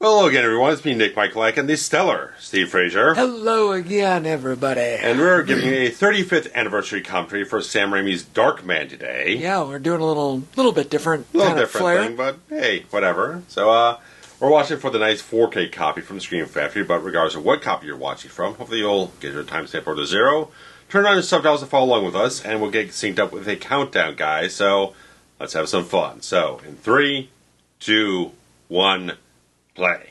Hello again, everyone. It's me, Nick Michalak, and the stellar Steve Frazier. Hello again, everybody. And we're giving a 35th anniversary commentary for Sam Raimi's Darkman today. Yeah, we're doing a little bit different. A little different flair. thing, but hey, whatever. So, we're watching for the nice 4K copy from the Screen Factory, but regardless of what copy you're watching from, hopefully you'll get your timestamp over to 0. Turn on your subtitles to follow along with us, and we'll get synced up with a countdown, guys. So, let's have some fun. So, in 3, 2, 1... play.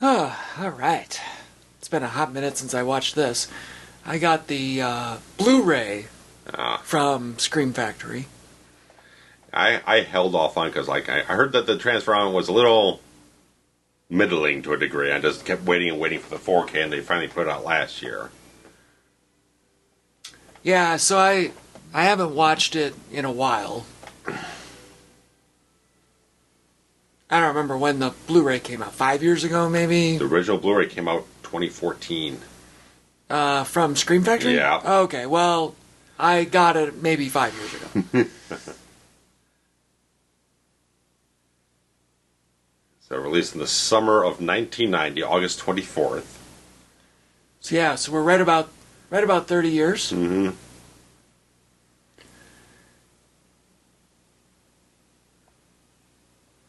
All right. It's been a hot minute since I watched this. I got the Blu-ray from Scream Factory. I held off on because I heard that the transfer on was a little middling to a degree. I just kept waiting for the 4K, and they finally put it out last year. Yeah, so I haven't watched it in a while. I don't remember when the Blu-ray came out. 5 years ago, maybe? The original Blu-ray came out 2014. From Scream Factory? Yeah. Okay, well, I got it maybe 5 years ago. So released in the summer of 1990, August 24th. So yeah, so we're right about 30 years. Mm-hmm.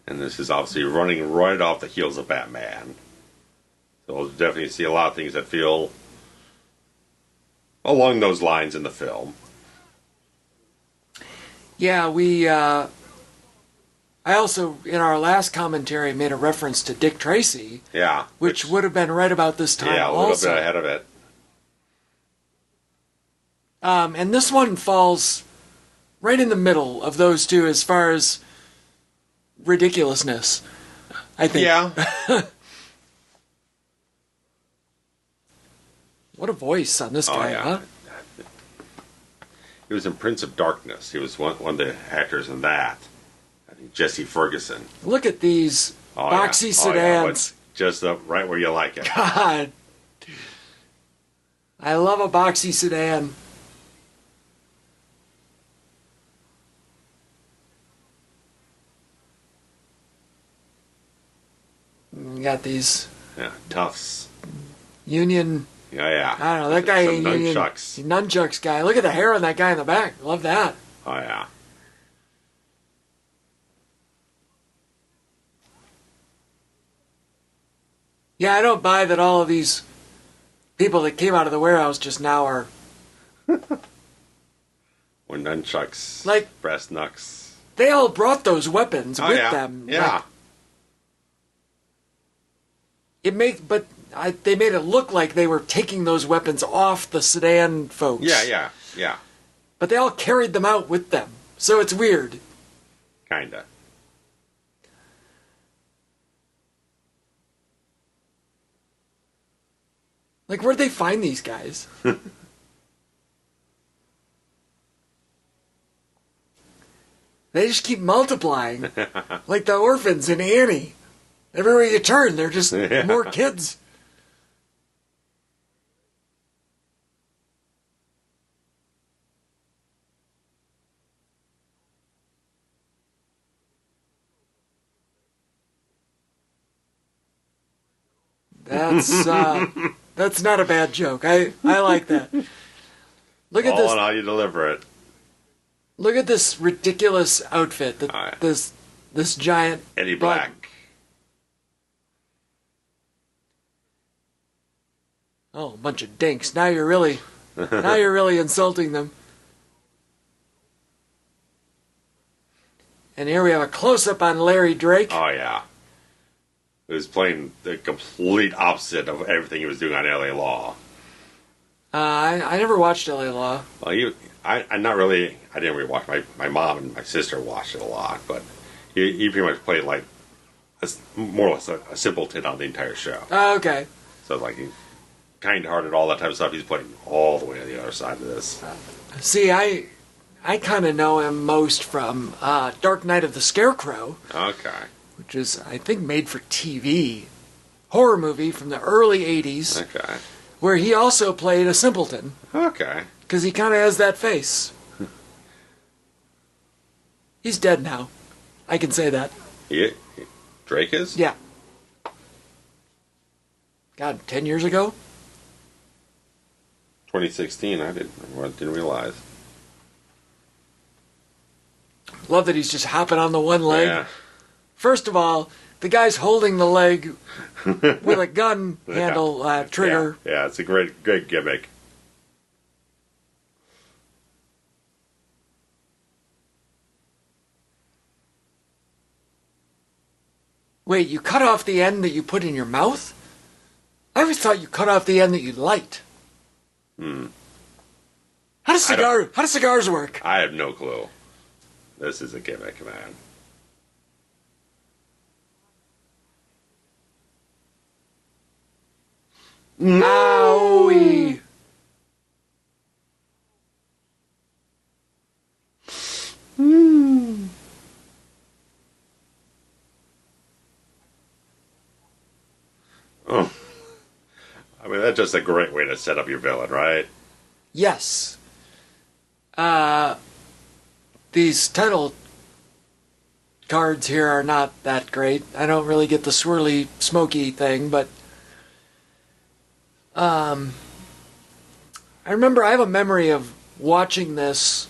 And this is obviously running right off the heels of Batman. So we'll definitely see a lot of things that feel along those lines in the film. Yeah, I also, in our last commentary, made a reference to Dick Tracy. Yeah. Which would have been right about this time yeah, a little also. bit ahead of it. And this one falls right in the middle of those two as far as ridiculousness, I think. Yeah. What a voice on this guy, yeah. huh? He was in Prince of Darkness. He was one of the actors in that. I think Jessie Ferguson. Look at these boxy sedans. Just right where you like it. God. I love a boxy sedan. You got these. Yeah, Tufts. Union. Yeah. I don't know, that guy. Some nunchucks. Nunchucks guy. Look at the hair on that guy in the back. Love that. Oh, yeah. Yeah, I don't buy that all of these people that came out of the warehouse just now are... Or nunchucks. Like... brass knucks. They all brought those weapons with them. Yeah. Like, they made it look like they were taking those weapons off the sedan folks. Yeah. But they all carried them out with them. So it's weird. Kinda. Like, where'd they find these guys? They just keep multiplying. Like the orphans in Annie. Everywhere you turn, they're just more kids. That's not a bad joke. I like that. Look at this. All in how you deliver it. Look at this ridiculous outfit. This giant Eddie Black. Oh, a bunch of dinks. Now you're really insulting them. And here we have a close-up on Larry Drake. Oh, yeah. He was playing the complete opposite of everything he was doing on L.A. Law. I never watched L.A. Law. Well, I didn't really watch. My mom and my sister watched it a lot, but he pretty much played like more or less a simpleton on the entire show. Oh, okay. So like he kind-hearted, all that type of stuff. He's playing all the way on the other side of this. See, I kind of know him most from Dark Knight of the Scarecrow. Okay. Which is, I think, made for TV. Horror movie from the early 80s. Okay. Where he also played a simpleton. Okay. Because he kind of has that face. He's dead now. I can say that. Drake is? Yeah. God, 10 years ago? 2016. I didn't realize. Love that he's just hopping on the one leg. Yeah. First of all, the guy's holding the leg with a gun handle trigger. Yeah, it's a great gimmick. Wait, you cut off the end that you put in your mouth? I always thought you cut off the end that you light. How does cigars work? I have no clue. This is a gimmick, man. Owie. Oh. I mean, that's just a great way to set up your villain, right? Yes. These title cards here are not that great. I don't really get the swirly, smoky thing, but I remember I have a memory of watching this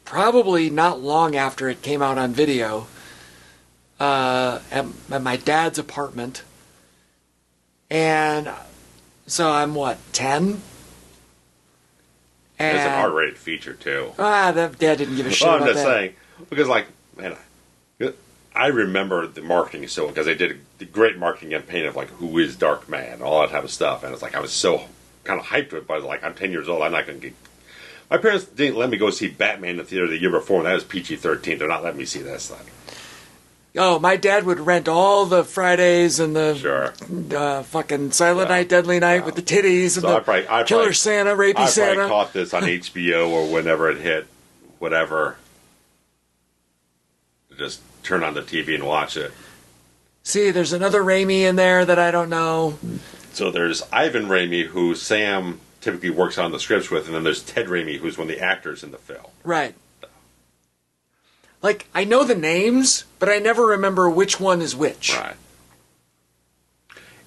probably not long after it came out on video at my dad's apartment. And so I'm, 10? And it's an R-rated feature, too. That Dad didn't give a shit about that. I'm just saying. Because, man, I remember the marketing so, because they did a great marketing campaign of, who is Darkman, all that type of stuff. And it's I was so kind of hyped to it, but I'm 10 years old, I'm not going to get... My parents didn't let me go see Batman in the theater the year before, and that was PG-13. They're not letting me see this thing. Oh, my dad would rent all the Fridays and the fucking Silent Night, Deadly Night with the titties and the Killer Santa, Rapey Santa. I probably caught this on HBO or whenever it hit, whatever. Just turn on the TV and watch it. See, there's another Raimi in there that I don't know. So there's Ivan Raimi, who Sam typically works on the scripts with, and then there's Ted Raimi, who's one of the actors in the film. Right. I know the names, but I never remember which one is which. Right.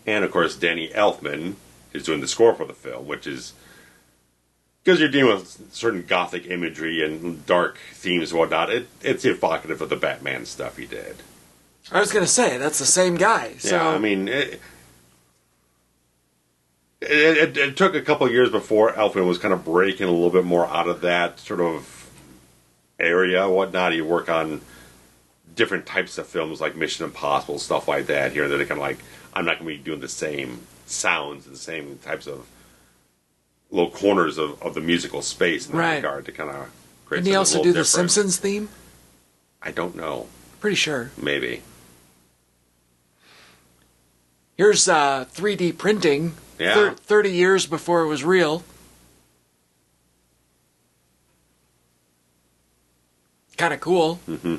And, of course, Danny Elfman is doing the score for the film, which is... Because you're dealing with certain gothic imagery and dark themes and whatnot, it's evocative of the Batman stuff he did. I was going to say, that's the same guy. So. Yeah, I mean... It took a couple of years before Elfman was kind of breaking a little bit more out of that sort of area, whatnot. He work on different types of films like Mission Impossible, stuff like that. Here and there, they're kind of I'm not going to be doing the same sounds and the same types of little corners of the musical space in that regard to kind of create. Didn't he also do the Simpsons theme? I don't know. Pretty sure. Maybe. Here's 3D printing. Yeah. 30 years before it was real. Kind of cool. Mm-hmm.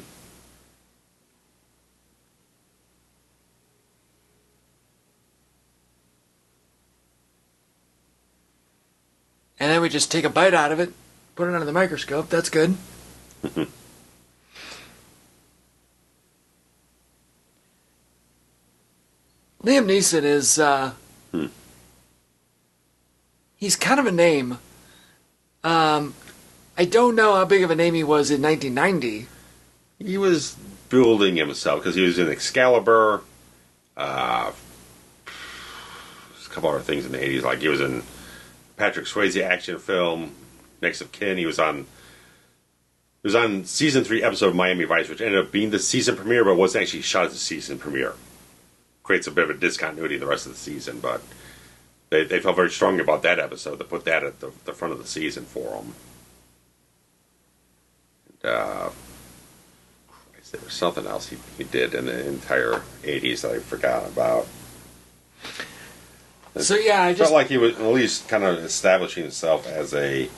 And then we just take a bite out of it, put it under the microscope. That's good. Mm-hmm. Liam Neeson is... He's kind of a name. I don't know how big of a name he was in 1990. He was building himself because he was in Excalibur. A couple other things in the 80s, he was in Patrick Swayze action film Next of Kin. He was on season 3 episode of Miami Vice, which ended up being the season premiere, but wasn't actually shot as a season premiere. Creates a bit of a discontinuity in the rest of the season, but they felt very strongly about that episode to put that at the front of the season for him. And, there was something else he did in the entire 80s that I forgot about. So yeah, I just felt like he was at least kind of establishing himself as a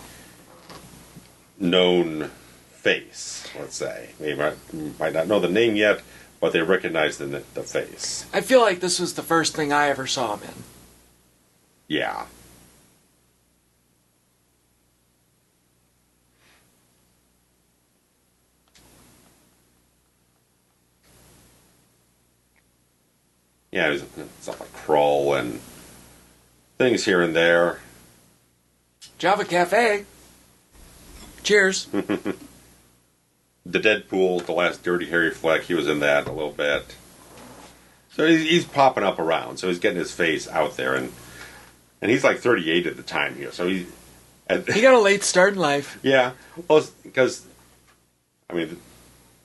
known face, let's say. They might not know the name yet, but they recognize the face. I feel like this was the first thing I ever saw him in. Yeah. Yeah, it was stuff like Krull and things here and there. Java Cafe. Cheers. The Deadpool, the last Dirty Harry flick, he was in that a little bit. So he's popping up around, so he's getting his face out there, and he's like 38 at the time here, so he got a late start in life. Yeah, well, because I mean,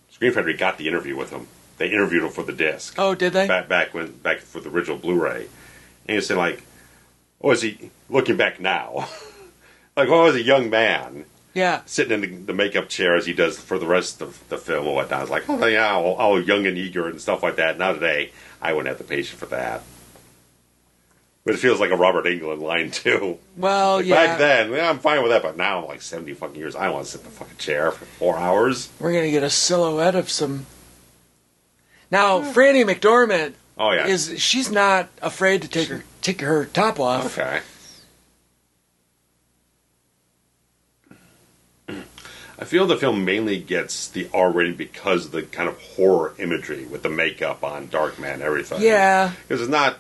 Screen Factory got the interview with him. They interviewed him for the disc. Oh, did they? Back for the original Blu-ray, and he was saying like, "Oh, is he looking back now? Like, oh, as a young man." Yeah. Sitting in the makeup chair as he does for the rest of the film and whatnot. I was like, oh, yeah, all young and eager and stuff like that. Now today, I wouldn't have the patience for that. But it feels like a Robert Englund line, too. Well, like, yeah. Back then, yeah, I'm fine with that, but now I'm like 70 fucking years. I don't want to sit in the fucking chair for 4 hours. We're going to get a silhouette of some... Now, Franny McDormand, Oh, yeah. she's not afraid to take her top off. Okay. I feel the film mainly gets the R rating because of the kind of horror imagery with the makeup on Darkman and everything. Yeah. Because it's not,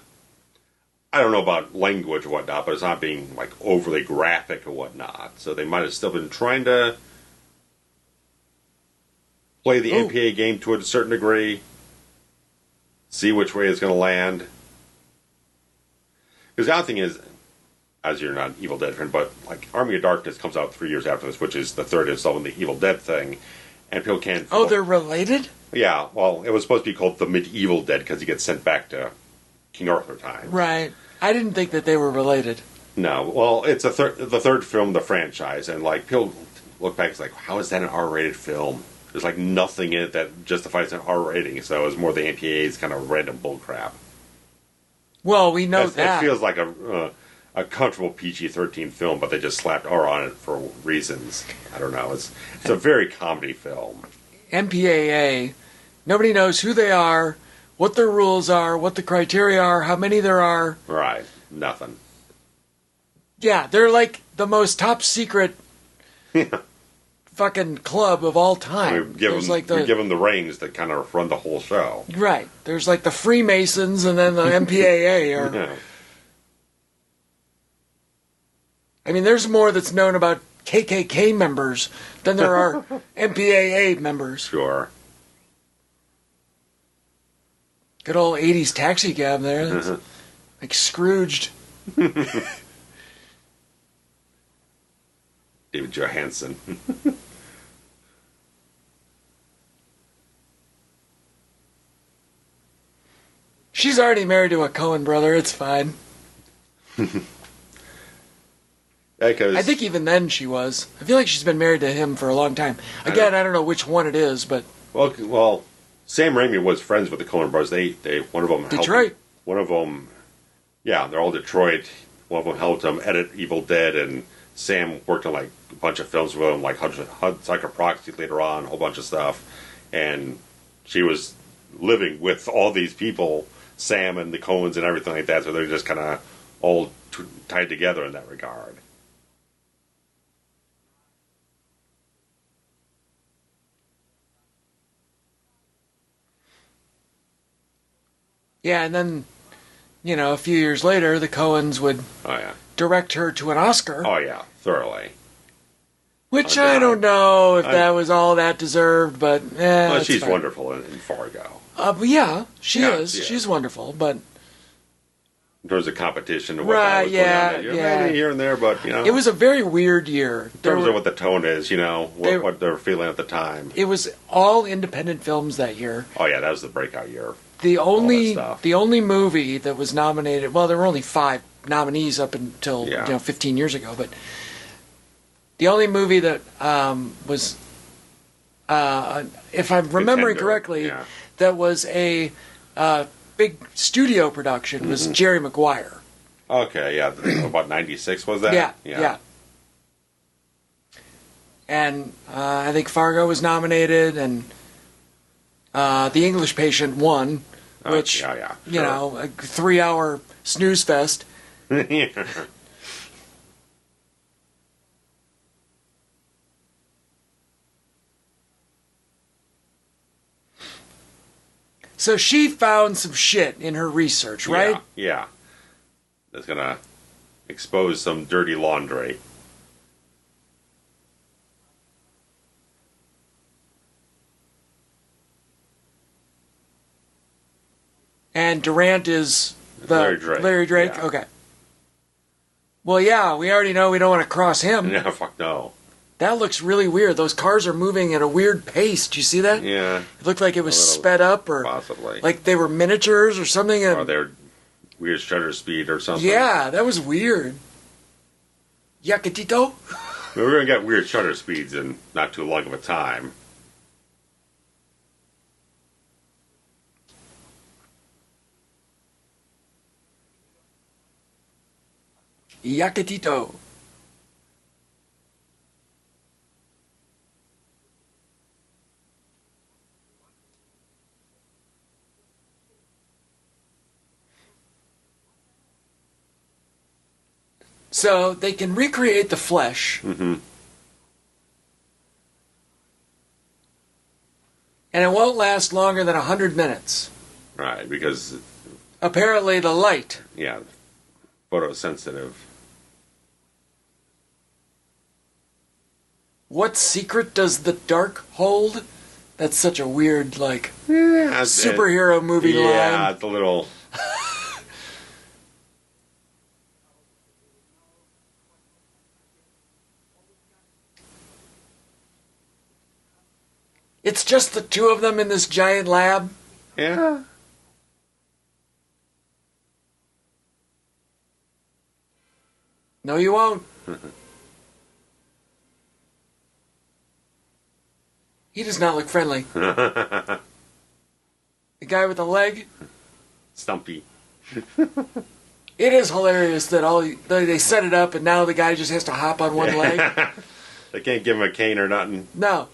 I don't know about language or whatnot, but it's not being like overly graphic or whatnot. So they might have still been trying to play the MPA game to a certain degree, see which way it's going to land. Because the other thing is, as you're not an Evil Dead fan, but like Army of Darkness comes out 3 years after this, which is the third installment of the Evil Dead thing, and people can't... Oh, they're related? Yeah, well, it was supposed to be called The Medieval Dead because he gets sent back to King Arthur time. Right. I didn't think that they were related. No, well, it's the third film of the franchise, and like people look back, it's like, how is that an R-rated film? There's like nothing in it that justifies an R rating, so it was more the MPA's kind of random bullcrap. Well, we know that. It feels like a comfortable PG-13 film, but they just slapped R on it for reasons. I don't know. It's a very comedy film. MPAA, nobody knows who they are, what their rules are, what the criteria are, how many there are. Right. Nothing. Yeah, they're like the most top secret fucking club of all time. We give them the reins that kind of run the whole show. Right. There's like the Freemasons and then the MPAA are... Yeah. I mean, there's more that's known about KKK members than there are MPAA members. Sure. Good old 80s taxi cab there. That's like Scrooged. David Johansen. She's already married to a Coen brother. It's fine. I think even then she was. I feel like she's been married to him for a long time. Again, I don't know which one it is, but... Well, Sam Raimi was friends with the Colin brothers. They one of them Detroit. One of them, yeah, they're all Detroit. One of them helped him edit Evil Dead, and Sam worked on like a bunch of films with him, like Psycho Proxy later on, a whole bunch of stuff. And she was living with all these people, Sam and the Coens and everything like that. So they're just kind of all tied together in that regard. Yeah, and then, a few years later, the Coens would direct her to an Oscar. Oh, yeah, thoroughly. Which I don't know if that was all that deserved, but well, she's fine. Wonderful in Fargo. But yeah, she is. She's wonderful, but... In terms of competition and right, maybe here and there, but, It was a very weird year. In terms of what the tone is, what they were feeling at the time. It was all independent films that year. Oh, yeah, that was the breakout year. The only movie that was nominated, well, there were only 5 nominees up until 15 years ago, but the only movie that was, if I'm remembering correctly, that was a big studio production was Jerry Maguire. Okay, yeah, about 96 was that? Yeah. And I think Fargo was nominated, and The English Patient won, which, sure. a 3-hour snooze fest. So she found some shit in her research, right? Yeah. That's gonna expose some dirty laundry. And Durant is Larry Drake. Larry Drake? Yeah. Okay. Well, yeah, we already know we don't want to cross him. Yeah, fuck no. That looks really weird. Those cars are moving at a weird pace. Do you see that? Yeah. It looked like it was sped up, or possibly. like they were miniatures or something. Or they're weird shutter speed or something. Yeah, that was weird. Yakatito? We're going to get weird shutter speeds in not too long of a time. Yakatito. So they can recreate the flesh. Mm-hmm. And it won't last longer than 100 minutes. Right, because... Apparently the light. Yeah, photosensitive. What secret does the dark hold? That's such a weird, like, superhero movie line. Yeah, it's a little... It's just the two of them in this giant lab. Yeah. No, you won't. He does not look friendly. The guy with the leg. Stumpy. It is hilarious that they set it up and now the guy just has to hop on one leg. They can't give him a cane or nothing. No.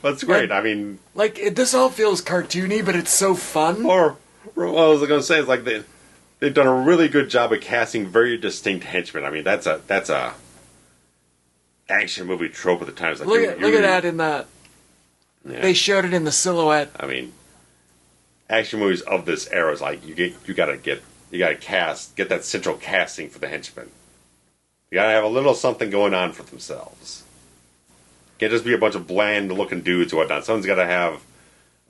That's great. I mean... Like, this all feels cartoony, but it's so fun. Or, what I was going to say is, like, they've done a really good job of casting very distinct henchmen. I mean, that's a action movie trope at the times. Like, look at that in the... Yeah. They showed it in the silhouette. I mean, action movies of this era is like, you gotta get that central casting for the henchmen. You gotta have a little something going on for themselves. Can't just be a bunch of bland-looking dudes or whatnot. Someone's got to have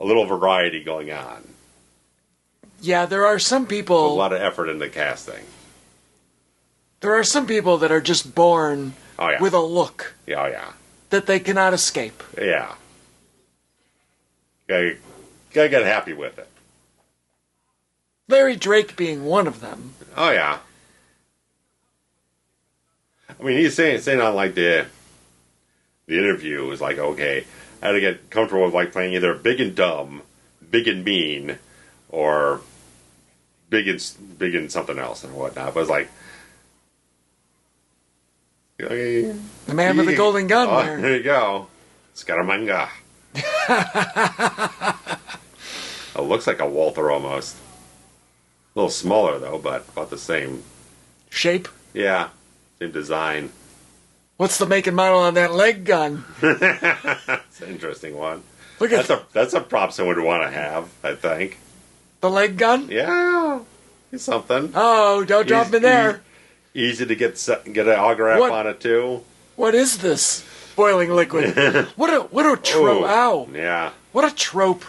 a little variety going on. Yeah, there are some people... A lot of effort in the casting. There are some people that are just born with a look. Yeah, oh, yeah. That they cannot escape. Yeah. Gotta get happy with it. Larry Drake being one of them. Oh, yeah. I mean, he's saying on, like, the interview was like, okay, I had to get comfortable with like playing either big and dumb, big and mean, or big and something else and whatnot. But it's like, okay, the man with the golden gun. Oh, there you go, Scaramanga. It looks like a Walther almost. A little smaller though, but about the same shape. Yeah, same design. What's the make and model on that leg gun? It's an interesting one. Look at that's a prop someone would want to have, I think. The leg gun? Yeah, it's something. Oh, don't drop me there. Easy to get an autograph on it too. What is this boiling liquid? What a trope! Ow! Yeah. What a trope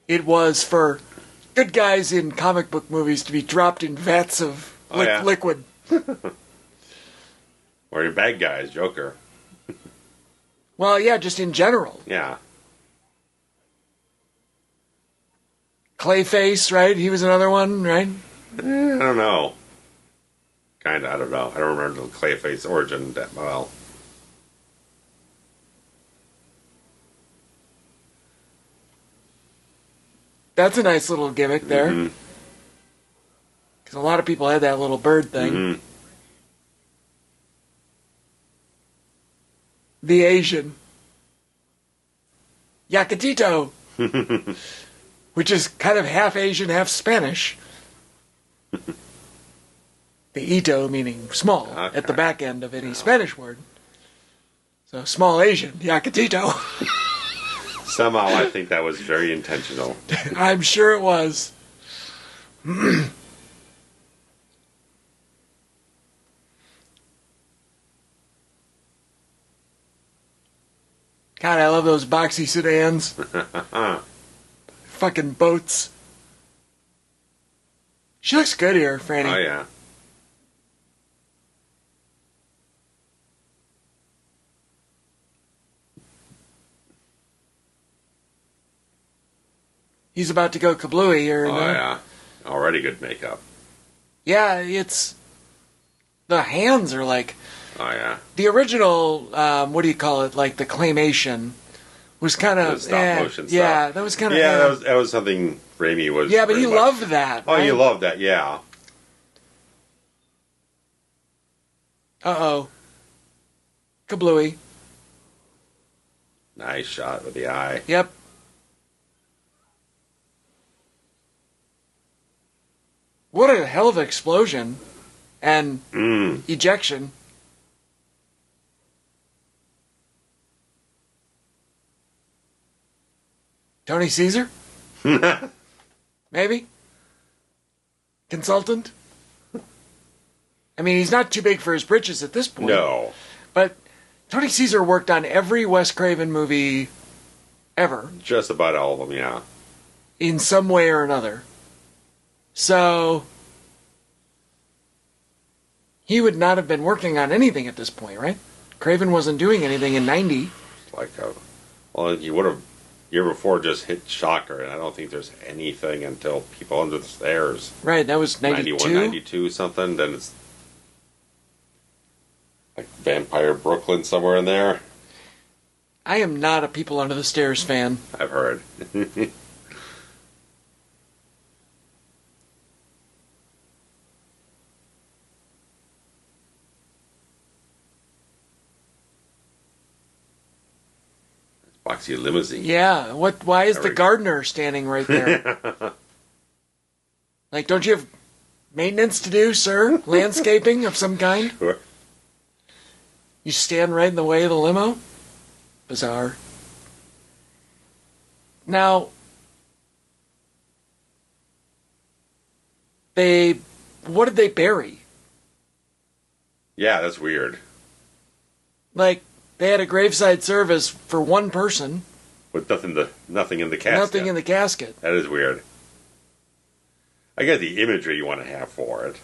it was for good guys in comic book movies to be dropped in vats of liquid. Or your bad guys, Joker. Well, yeah, just in general. Yeah. Clayface, right? He was another one, right? I don't know. Kinda, I don't know. I don't remember the Clayface origin that well. That's a nice little gimmick there. Because a lot of people had that little bird thing. Mm-hmm. The Asian. Yakatito. Which is kind of half Asian, half Spanish. The Ito meaning small at the back end of any Spanish word. So small Asian, Yakatito. Somehow I think that was very intentional. I'm sure it was. God, I love those boxy sedans. Fucking boats. She looks good here, Franny. Oh, yeah. He's about to go kablooey here. Oh, yeah. Already good makeup. Yeah, it's... The hands are like... Oh, yeah. The original, what do you call it? Like the claymation was kind of... Stop motion stuff. Yeah, that was kind of... Yeah, that was something Raimi was... Yeah, but he loved that. Oh, right? you loved that, yeah. Uh-oh. Kablooey. Nice shot with the eye. Yep. What a hell of an explosion and ejection. Tony Caesar? Maybe? Consultant? I mean, he's not too big for his britches at this point. No. But Tony Caesar worked on every Wes Craven movie ever. Just about all of them, yeah. In some way or another. So, he would not have been working on anything at this point, right? Craven wasn't doing anything in 90. Well, you would have, year before, just hit Shocker, and I don't think there's anything until People Under the Stairs. Right, that was 92? 91, 92, something. Then it's like Vampire Brooklyn somewhere in there. I am not a People Under the Stairs fan. I've heard. Boxy limousine. Yeah, why is the gardener standing right there? Like, don't you have maintenance to do, sir? Landscaping of some kind? Sure. You stand right in the way of the limo? Bizarre. Now, what did they bury? Yeah, that's weird. Like, they had a graveside service for one person. With nothing in the casket. Nothing in the casket. That is weird. I get the imagery you want to have for it.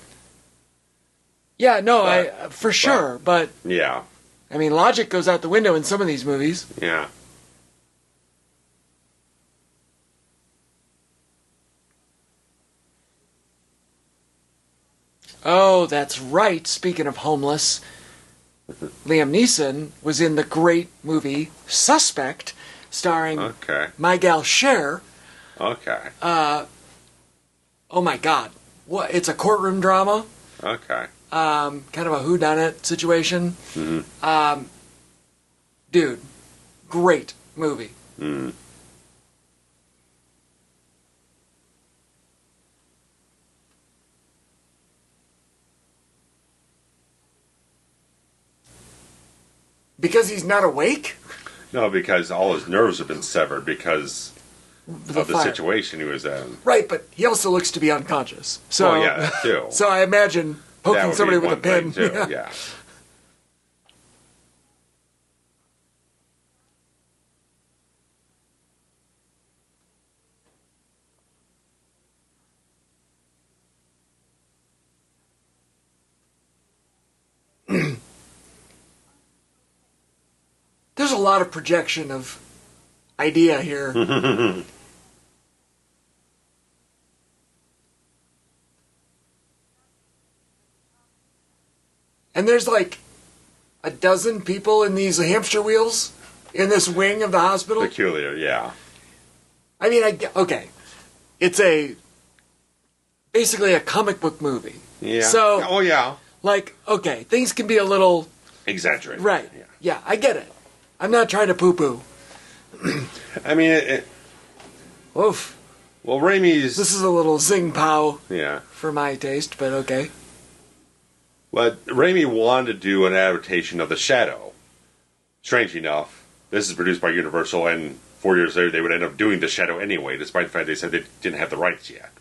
Yeah, no, for sure, but... Yeah. I mean, logic goes out the window in some of these movies. Yeah. Oh, that's right. Speaking of homeless, Liam Neeson was in the great movie Suspect, starring my gal Cher. Okay. Oh my God. What? It's a courtroom drama. Okay. Kind of a whodunit situation. Mm-hmm. Dude, great movie. Mm. Because he's not awake? No, because all his nerves have been severed because of the situation he was in. Right, but he also looks to be unconscious. So, well, yeah, that too. So I imagine poking somebody with a pin. Too, yeah. There's a lot of projection of idea here. And there's like a dozen people in these hamster wheels in this wing of the hospital. Peculiar, yeah. I mean, okay. It's basically a comic book movie. Yeah. So, oh, yeah. Like, okay, things can be a little... exaggerated. Right. Yeah, I get it. I'm not trying to poo-poo. I mean, oof. Well, Raimi's... This is a little zing-pow yeah. for my taste, but okay. But Raimi wanted to do an adaptation of The Shadow. Strange enough, this is produced by Universal and 4 years later they would end up doing The Shadow anyway, despite the fact they said they didn't have the rights yet.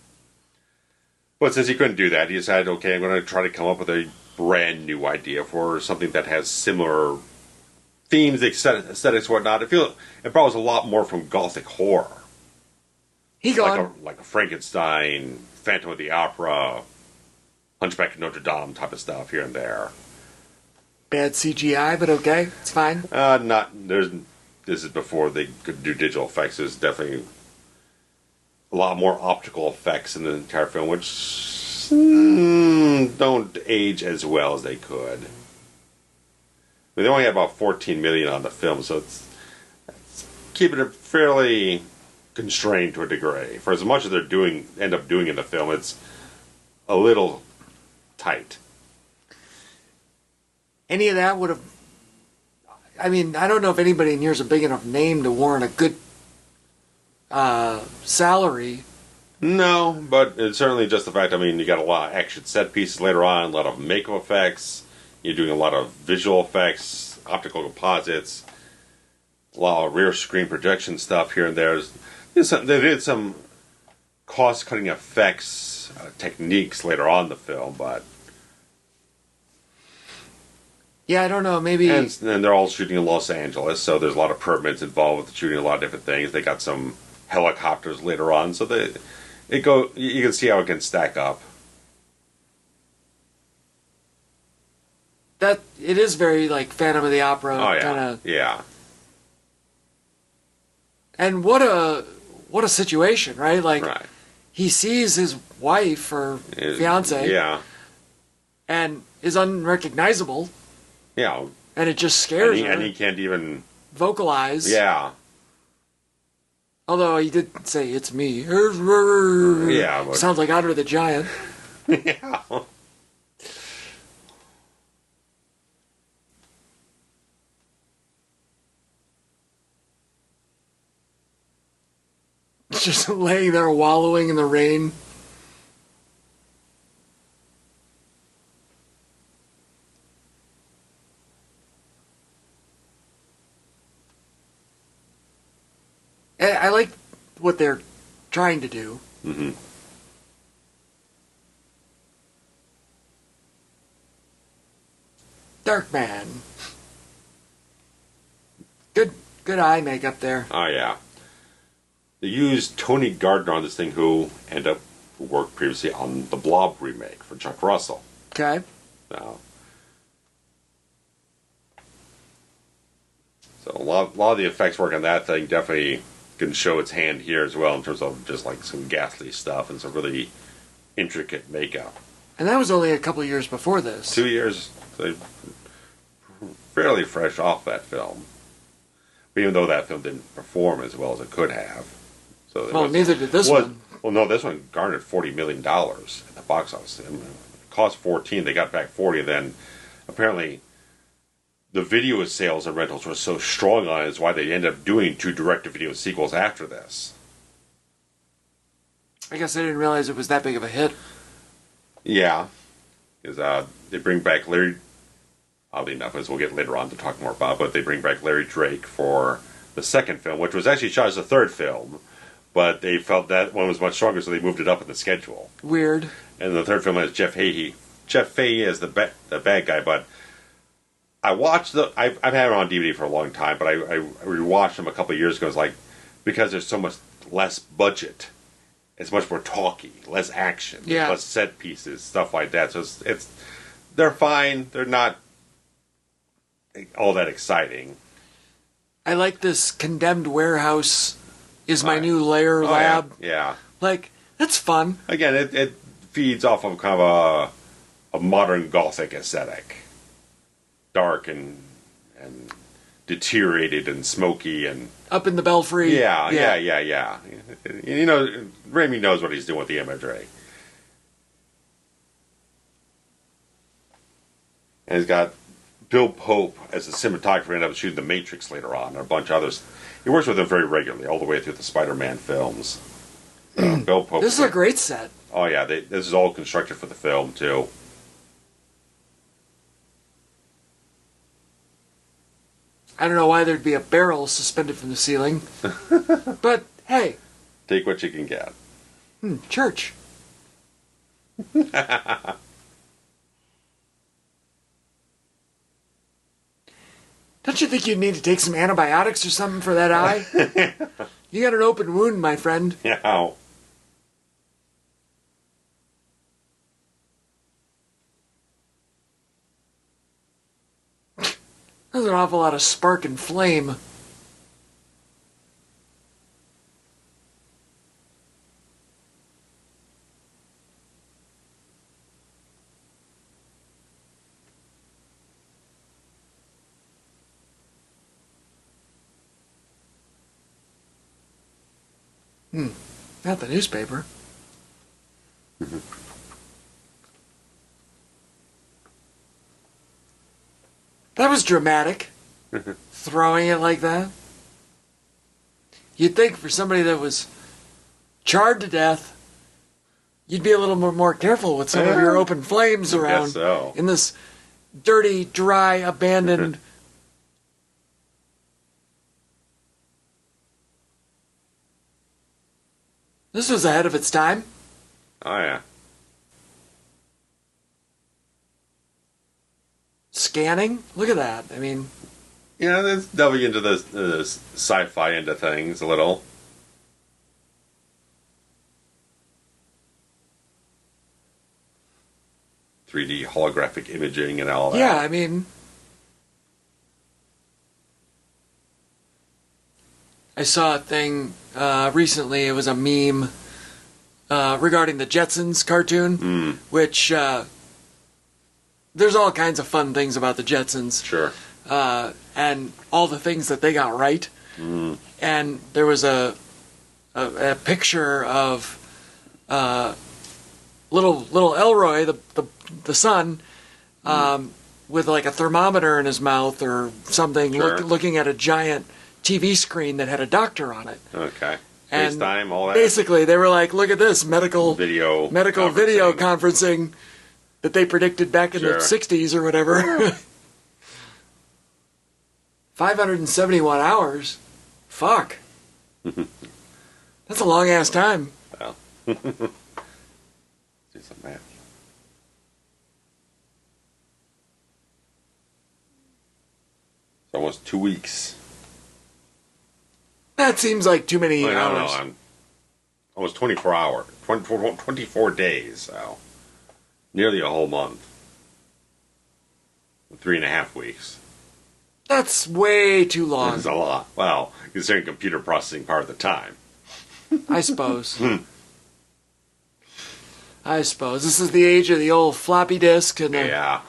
But since he couldn't do that, he decided, okay, I'm going to try to come up with a brand new idea for something that has similar themes, aesthetics, whatnot. It borrows a lot more from gothic horror. Like a Frankenstein, Phantom of the Opera, Hunchback of Notre Dame type of stuff here and there. Bad CGI, but okay, it's fine. This is before they could do digital effects. There's definitely a lot more optical effects in the entire film, which don't age as well as they could. I mean, they only had about $14 million on the film, so it's keeping it fairly constrained to a degree. For as much as they end up doing in the film, it's a little tight. Any of that would have... I mean, I don't know if anybody in here is a big enough name to warrant a good salary. No, but it's certainly just the fact, I mean, you got a lot of action set pieces later on, a lot of makeup effects, you're doing a lot of visual effects, optical composites, a lot of rear screen projection stuff here and there. They did some cost-cutting effects techniques later on in the film, but... Yeah, I don't know, maybe... And they're all shooting in Los Angeles, so there's a lot of permits involved with shooting a lot of different things. They got some helicopters later on, so you can see how it can stack up. That it is very like Phantom of the Opera kind of. Yeah. And what a situation, right? Like right. He sees his wife or fiance, and is unrecognizable. Yeah. And it just scares her. And he can't even vocalize. Yeah. Although he did say, "It's me." Yeah. But... Sounds like Andre the Giant. Yeah. Just laying there wallowing in the rain. I like what they're trying to do. Mm-hmm. Darkman. Good eye makeup there. Oh, yeah. They used Tony Gardner on this thing, who worked previously on the Blob remake for Chuck Russell. Okay. So a lot of the effects work on that thing definitely can show its hand here as well in terms of just like some ghastly stuff and some really intricate makeup. And that was only a couple of years before this. 2 years. So fairly fresh off that film. Even though that film didn't perform as well as it could have. So neither did this one. Well, no, this one garnered $40 million at the box office. It cost 14, they got back 40, and then apparently the video sales and rentals were so strong on it is why they ended up doing 2 direct-to-video sequels after this. I guess I didn't realize it was that big of a hit. Yeah, because they bring back Larry, oddly enough, as we'll get later on to talk more about, but they bring back Larry Drake for the second film, which was actually shot as the third film. But they felt that one was much stronger, so they moved it up in the schedule. Weird. And the third film has Jeff Fahey. Jeff Fahey is the bad guy, but I watched I've had him on DVD for a long time, but I rewatched him a couple of years ago. It's like, because there's so much less budget, it's much more talky, less action, less set pieces, stuff like that. So they're fine. They're not all that exciting. I like this condemned warehouse is my new lair lab. Yeah. Like, that's fun. Again, it feeds off of kind of a modern Gothic aesthetic. Dark and deteriorated and smoky and... Up in the belfry. Yeah. You know, Raimi knows what he's doing with the imagery. And he's got Bill Pope as the cinematographer, ended up shooting The Matrix later on, and a bunch of others. He works with him very regularly, all the way through the Spider-Man films. Bill Pope. This is a great set. Oh yeah, this is all constructed for the film too. I don't know why there'd be a barrel suspended from the ceiling. But, hey. Take what you can get. Church. Don't you think you'd need to take some antibiotics or something for that eye? You got an open wound, my friend. Yeah. There's an awful lot of spark and flame. Not the newspaper. That was dramatic. Throwing it like that. You'd think for somebody that was charred to death, you'd be a little more careful with some of your open flames around. Guess so. In this dirty, dry, abandoned... This was ahead of its time. Oh, yeah. Scanning? Look at that. I mean... Yeah, let's delve into the sci-fi into things a little. .3D holographic imaging and all that. Yeah, I mean... I saw a thing recently, it was a meme regarding the Jetsons cartoon, which there's all kinds of fun things about the Jetsons. Sure. And all the things that they got right. And there was a picture of little Elroy, the son, with like a thermometer in his mouth or something, Sure. looking at a giant TV screen that had a doctor on it. Okay. And FaceTime, all that. basically, they were like, look at this medical video conferencing that they predicted back in the 60s or whatever. 571 hours? Fuck. That's a long-ass time. Well. Do some math. It's almost 2 weeks. That seems like too many I don't hours. know. I'm almost 24 hours. 24 days, so nearly a whole month. 3.5 weeks. That's way too long. That's a lot. Well, considering computer processing part of the time. I suppose. I suppose. This is the age of the old floppy disk. And Yeah.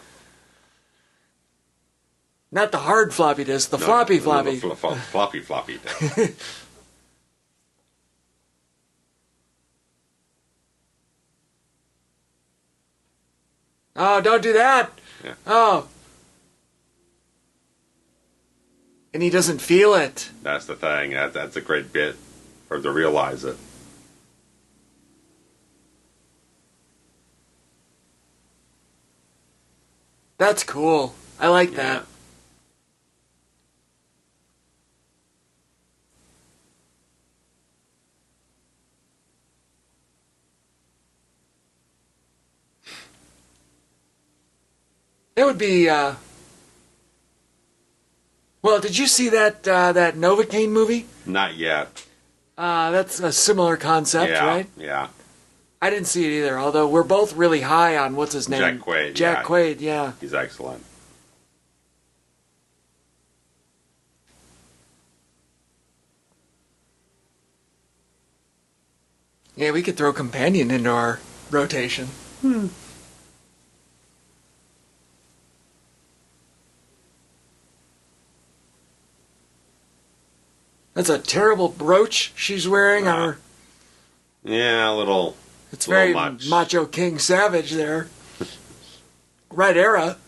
not the hard floppy disk, the floppy. Floppy. Oh, don't do that. Yeah. Oh. And he doesn't feel it. That's the thing. That's a great bit for him to realize it. That's cool. I like that. It would be, well, did you see that Novocaine movie? Not yet. That's a similar concept, right? Yeah. I didn't see it either, although we're both really high on, what's his name? Jack Quaid. Jack Quaid, yeah. He's excellent. Yeah, we could throw Companion into our rotation. That's a terrible brooch she's wearing on her. Yeah, a little. It's little very much. Macho King Savage there. Right era.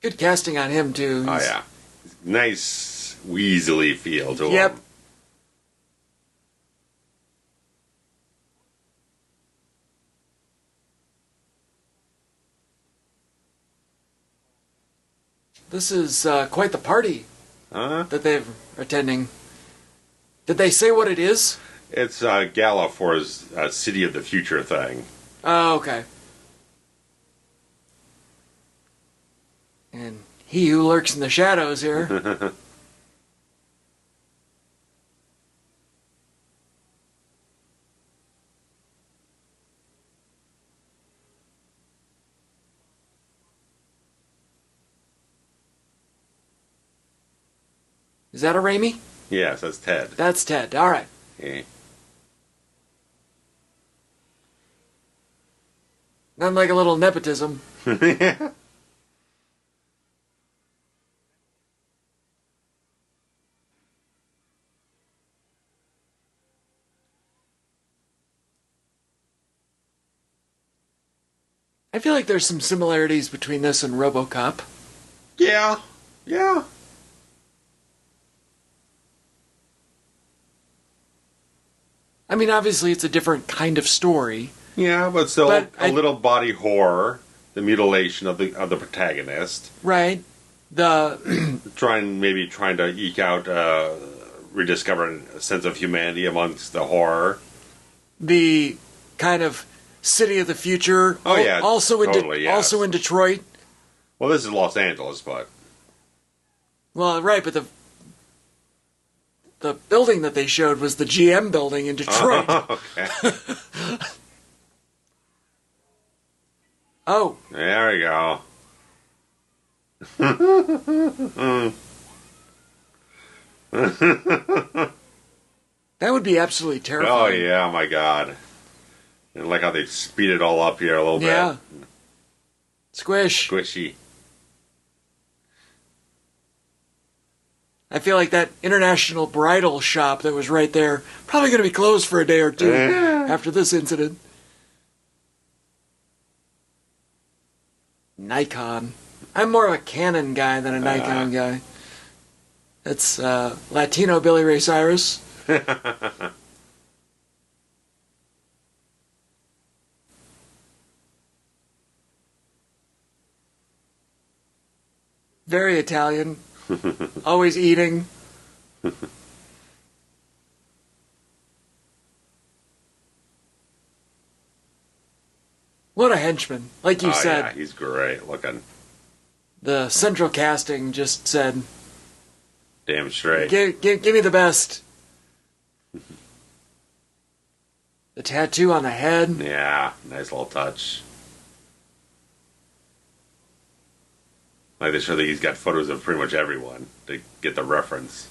Good casting on him, too. Oh, yeah. Nice, weaselly feel to Yep. him. This is quite the party Huh? that they're attending. Did they say what it is? It's a gala for his City of the Future thing. Oh, okay. And he who lurks in the shadows here. Is that a Raimi? Yes, that's Ted. That's Ted. All right. Yeah. Nothing like a little nepotism. I feel like there's some similarities between this and RoboCop. Yeah. Yeah. I mean, obviously it's a different kind of story. Yeah, but still But a little body horror, the mutilation of the protagonist. Right. The Trying to eke out rediscover a sense of humanity amongst the horror. the kind of city of the future. Oh, yeah, Also totally, yes. also in Detroit. Well, this is Los Angeles, but Well, right, but the building that they showed was the GM building in Detroit. okay. Oh, There we go. that would be absolutely Oh terrifying. yeah, my God! And like how they speed it all up here a little Yeah. bit. Squish. Squishy. I feel like that international bridal shop that was right there probably going to be closed for a day or two after this incident. Nikon. I'm more of a Canon guy than a Nikon guy. It's Latino Billy Ray Cyrus. Very Italian. Always eating. What a henchman. Like you said, yeah, he's great looking. the central casting just said, Damn straight. give me the best. The tattoo on the head. Yeah, nice little touch. Like they show that he's got photos of pretty much everyone to get the reference.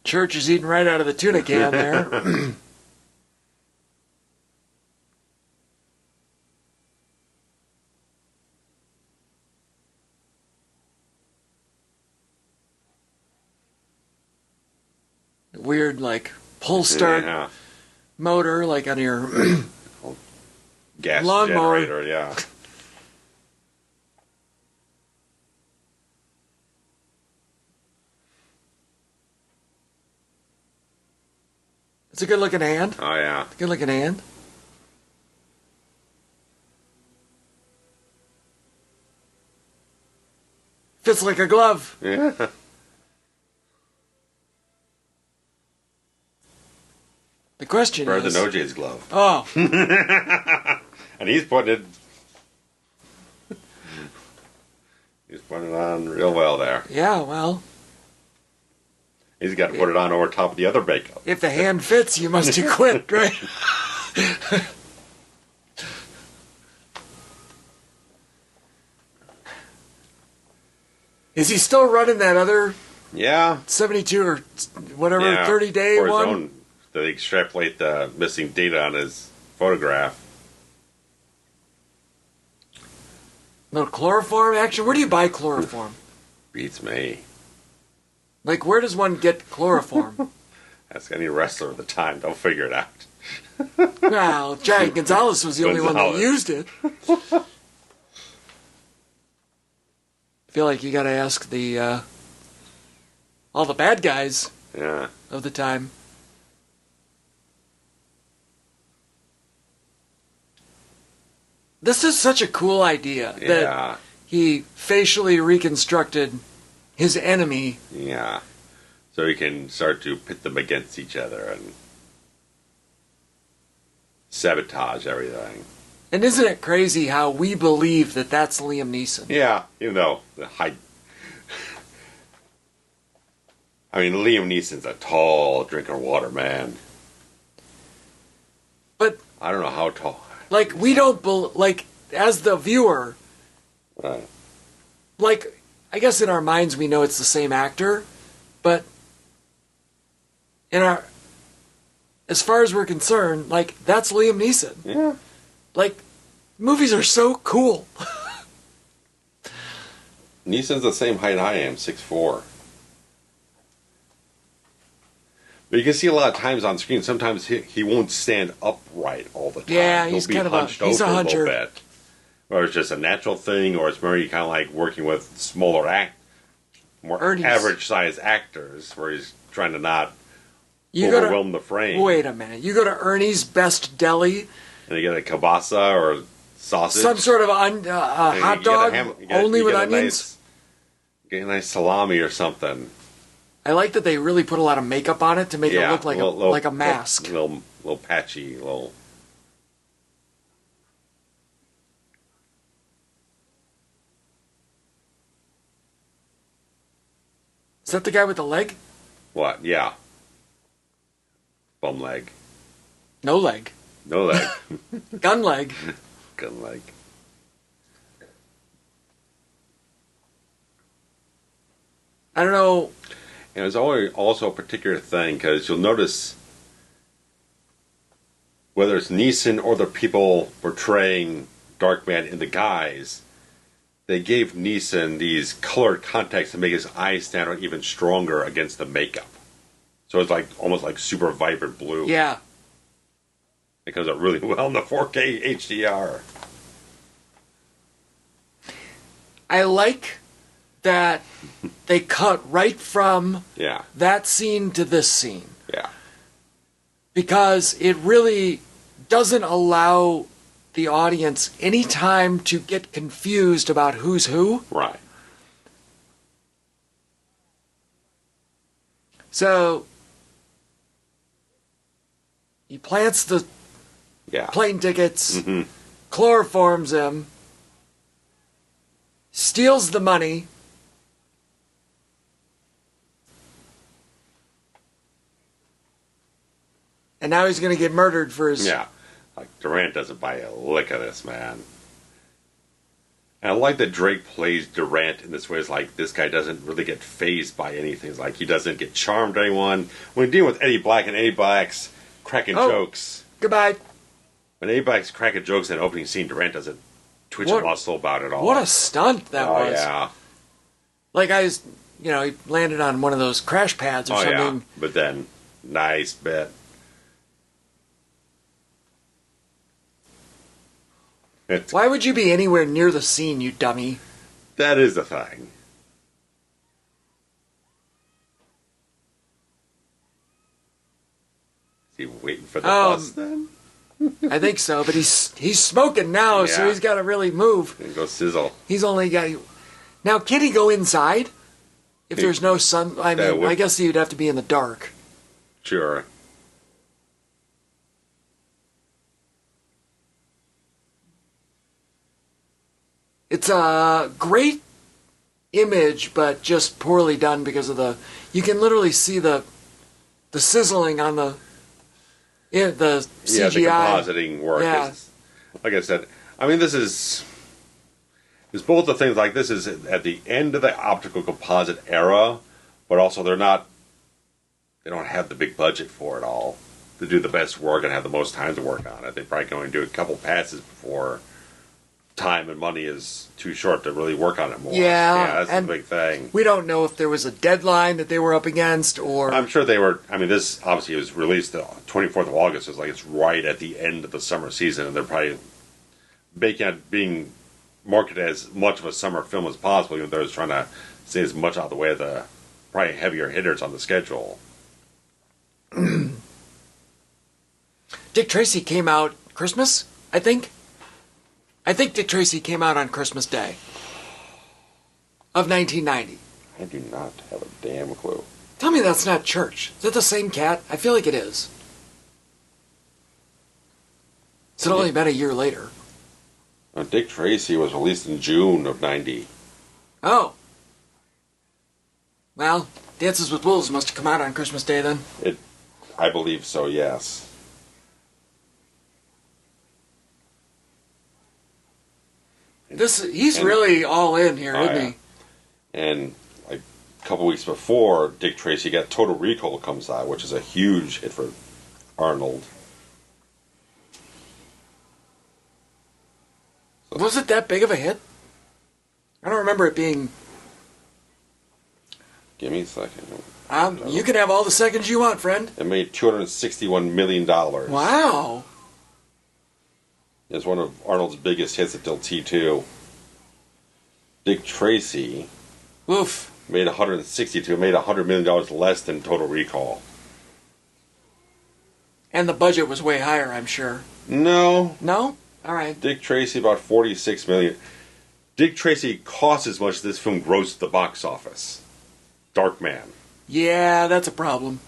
Church is eating right out of the tuna can there. Weird, like, pull start Yeah. motor, like on your Gas Lawnmower. generator, yeah. It's a good looking hand. Oh yeah. Good looking hand. Fits like a glove. Yeah. The question Better is. than OJ's glove. Oh, And he's putting it on real well there. yeah, well, He's got to put it on over top of the other makeup. if the hand fits, you must acquit, right? Is he still running that other Yeah. 72 or whatever, Yeah. 30-day For his one? own, they extrapolate the missing data on his photograph. Little chloroform action? Where do you buy chloroform? Beats me. Like, where does one get chloroform? Ask any wrestler of the time. They'll figure it out. Well, Giant Gonzalez was the only one that Gonzalez. used it. I feel like you gotta ask the, all the bad guys Yeah. of the time. this is such a cool idea that he facially reconstructed his enemy. Yeah. So he can start to pit them against each other and sabotage everything. And isn't it crazy how we believe that that's Liam Neeson? Yeah, even though the height. I mean, Liam Neeson's a tall drinker of water, man. But I don't know how tall. Like, we don't like, as the viewer, Right. like, I guess in our minds we know it's the same actor, but in our, as far as we're concerned, like, that's Liam Neeson. Yeah. Like, movies are so cool. Neeson's the same height I am, 6'4". But you can see a lot of times on screen, sometimes he won't stand upright all the time. Yeah, he's He'll be kind of a hunched over huncher. a little bit. Or it's just a natural thing, or it's maybe kind of like working with smaller more average-sized actors, where he's trying to not overwhelm the frame. Wait a minute. You go to Ernie's Best Deli. And you get a kielbasa or sausage. Some sort of hot dog, only with onions. Get a nice salami or something. I like that they really put a lot of makeup on it to make it look like a mask. Little patchy, little. Is that the guy with the leg? What? Yeah. Bum leg. No leg. No leg. Gun leg. Gun leg. I don't know. And there's always also a particular thing, because you'll notice whether it's Neeson or the people portraying Darkman in the guise, they gave Neeson these colored contacts to make his eyes stand out even stronger against the makeup. So it's like almost like super vibrant blue. Yeah. It comes out really well in the 4K HDR. I like that they cut right from that scene to this scene. Yeah. Because it really doesn't allow the audience any time to get confused about who's who. Right. So he plants the plane tickets, chloroforms him, steals the money, and now he's going to get murdered for his... Yeah. Like, Durant doesn't buy a lick of this, man. And I like that Drake plays Durant in this way. It's like, this guy doesn't really get fazed by anything. It's like, he doesn't get charmed by anyone. When you're dealing with Eddie Black and Eddie Black's cracking jokes... Goodbye. When Eddie Black's cracking jokes in the opening scene, Durant doesn't twitch a muscle about it all. What a stunt that was. Yeah. Like, he landed on one of those crash pads or something. Yeah. But then, nice bit. Why would you be anywhere near the scene, you dummy? That is the thing. Is he waiting for the bus then? I think so, but he's smoking now, so he's got to really move. And go sizzle. He's only got... Now, can he go inside? If there's no sun... I mean, I guess he'd have to be in the dark. Sure. It's a great image, but just poorly done because of the... You can literally see the sizzling on the CGI. Yeah, the compositing work. Yeah. Like I said, I mean, this is both the things, like, this is at the end of the optical composite era, but also they don't have the big budget for it all to do the best work and have the most time to work on it. They probably can only do a couple passes before time and money is too short to really work on it more. Yeah, that's the big thing. We don't know if there was a deadline that they were up against, or... I'm sure they were... I mean, this obviously was released the 24th of August. It's like it's right at the end of the summer season, and they're probably being marketed as much of a summer film as possible, even though they're trying to stay as much out of the way of the probably heavier hitters on the schedule. Dick Tracy came out Christmas, I think. I think Dick Tracy came out on Christmas Day of 1990. I do not have a damn clue. Tell me that's not Church. Is that the same cat? I feel like it is. It's only been a year later. Dick Tracy was released in June of 90. Oh. Well, Dances with Wolves must have come out on Christmas Day then. I believe so, yes. He's really all in here, isn't he? And like a couple weeks before, Dick Tracy got Total Recall comes out, which is a huge hit for Arnold. Was it that big of a hit? I don't remember it being... Give me a second. You can have all the seconds you want, friend. It made $261 million. Wow. It's one of Arnold's biggest hits until T2. Dick Tracy Oof. made $100 million less than Total Recall. And the budget was way higher, I'm sure. No. No? All right. Dick Tracy about $46 million. Dick Tracy cost as much as this film grossed at the box office. Darkman. Yeah, that's a problem.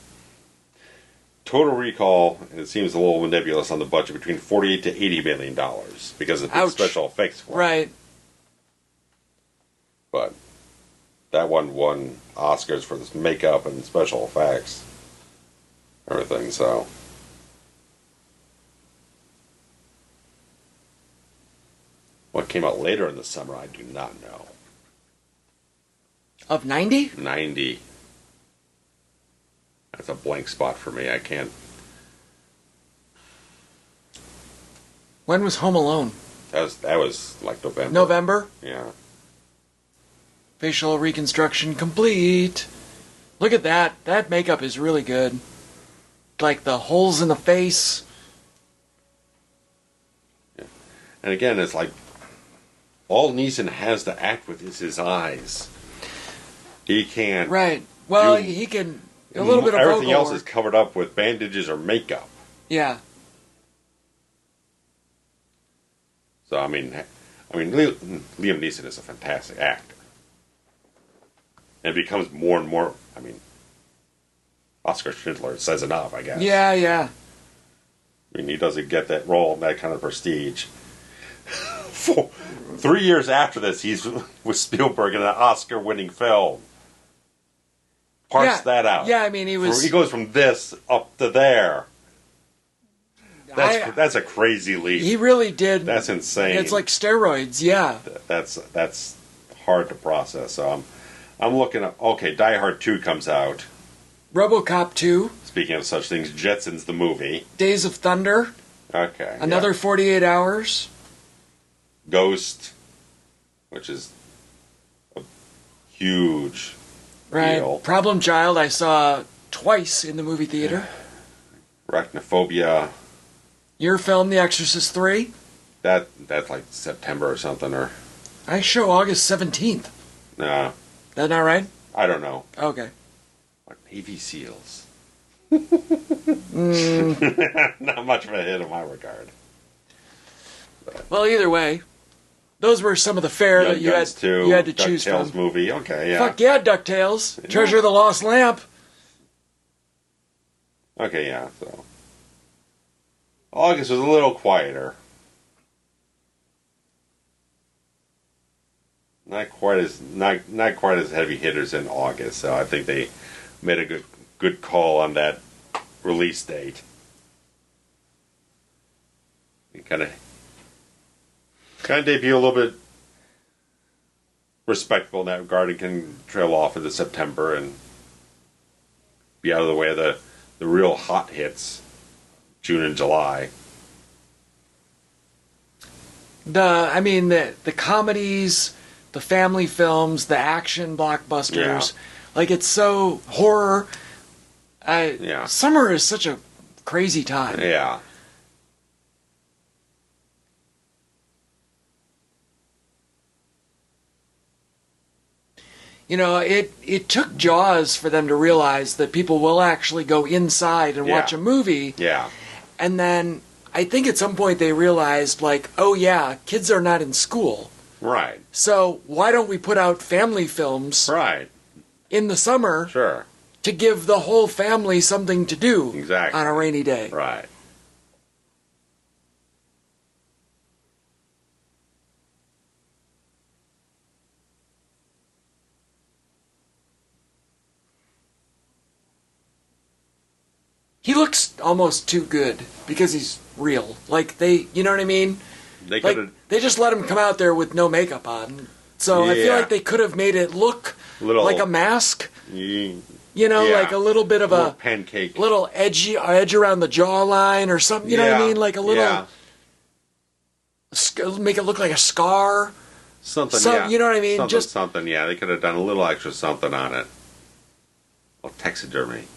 Total Recall, it seems a little nebulous on the budget, between $48 to $80 million because of the special effects. Right. But that one won Oscars for this makeup and special effects. Everything, so. What came out later in the summer, I do not know. Of 90? 90. That's a blank spot for me. I can't. When was Home Alone? That was like November. November? Yeah. Facial reconstruction complete. Look at that. That makeup is really good. Like the holes in the face. Yeah. And again, it's like all Neeson has to act with is his eyes. He can't. Right. Well, he can. A little bit of everything else work is covered up with bandages or makeup. Yeah. So I mean, Liam Neeson is a fantastic actor, and it becomes more and more. I mean, Oscar Schindler says enough, I guess. Yeah, yeah. I mean, he doesn't get that role and that kind of prestige. 3 years after this, he's with Spielberg in an Oscar-winning film. Parse that out. Yeah, I mean, he goes from this up to there. That's a crazy leap. He really did. That's insane. It's like steroids, yeah. That's hard to process. So I'm looking at, okay, Die Hard 2 comes out. RoboCop 2. Speaking of such things, Jetsons the movie. Days of Thunder. Okay. Another 48 Hours. Ghost, which is a huge deal. Problem Child I saw twice in the movie theater. Arachnophobia. Your film, The Exorcist 3. That's like September or something, or I show August 17th. nah. That not right? I don't know. Okay. Like Navy SEALs. Mm. Not much of a hit in my regard. Well, either way, those were some of the fare that you had to choose from. DuckTales movie, okay, yeah. Fuck yeah, DuckTales. Yeah. Treasure of the Lost Lamp. Okay, yeah, so. August was a little quieter. Not quite as heavy hitters in August, so I think they made a good call on that release date. You kind of debut a little bit respectful in that regard and can trail off into September and be out of the way of the real hot hits, June and July. The comedies, the family films, the action blockbusters, like it's so horror. Summer is such a crazy time. Yeah. You know, it took Jaws for them to realize that people will actually go inside and watch a movie. Yeah. And then I think at some point they realized, like, oh yeah, kids are not in school. Right. So why don't we put out family films Right. in the summer Sure. to give the whole family something to do Exactly. on a rainy day? Right. He looks almost too good because he's real. Like you know what I mean? They Like could they just let him come out there with no makeup on. So I feel Yeah. like they could have made it look Little- like a mask. You You know, Yeah. like a little bit of more a pancake. little edge around the jawline or something. You know what I Yeah. mean? Like a little Yeah. make it look like a scar. Something, Some- yeah. you know what I mean? Something, Just- something, yeah. They could have done a little extra something on it. Oh, taxidermy.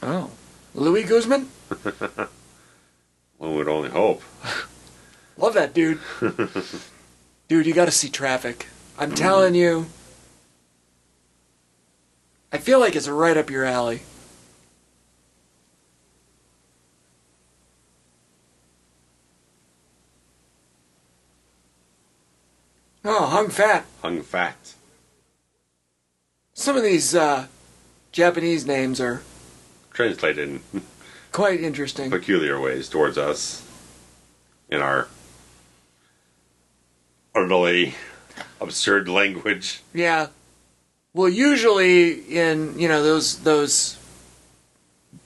Oh, Louis Guzman. One would only hope. Love that dude. Dude, you got to see Traffic. I'm telling you. I feel like it's right up your alley. Oh, hung fat. Hung fat. Some of these Japanese names are Translated in quite interesting. peculiar ways towards us. In our utterly absurd language. Yeah. Well, usually in, you know, those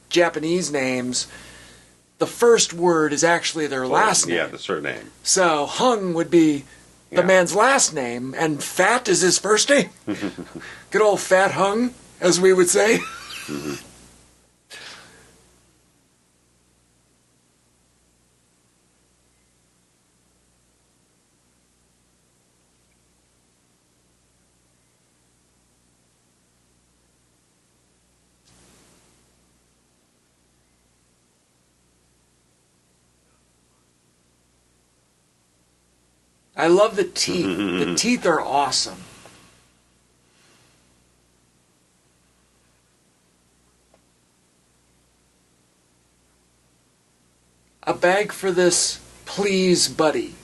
Japanese names, the first word is actually their last name. Yeah, the surname. So Hung would be the Yeah. man's last name, and Fat is his first name. Good old Fat Hung, as we would say. I love the teeth. The teeth are awesome. A bag for this, please, buddy.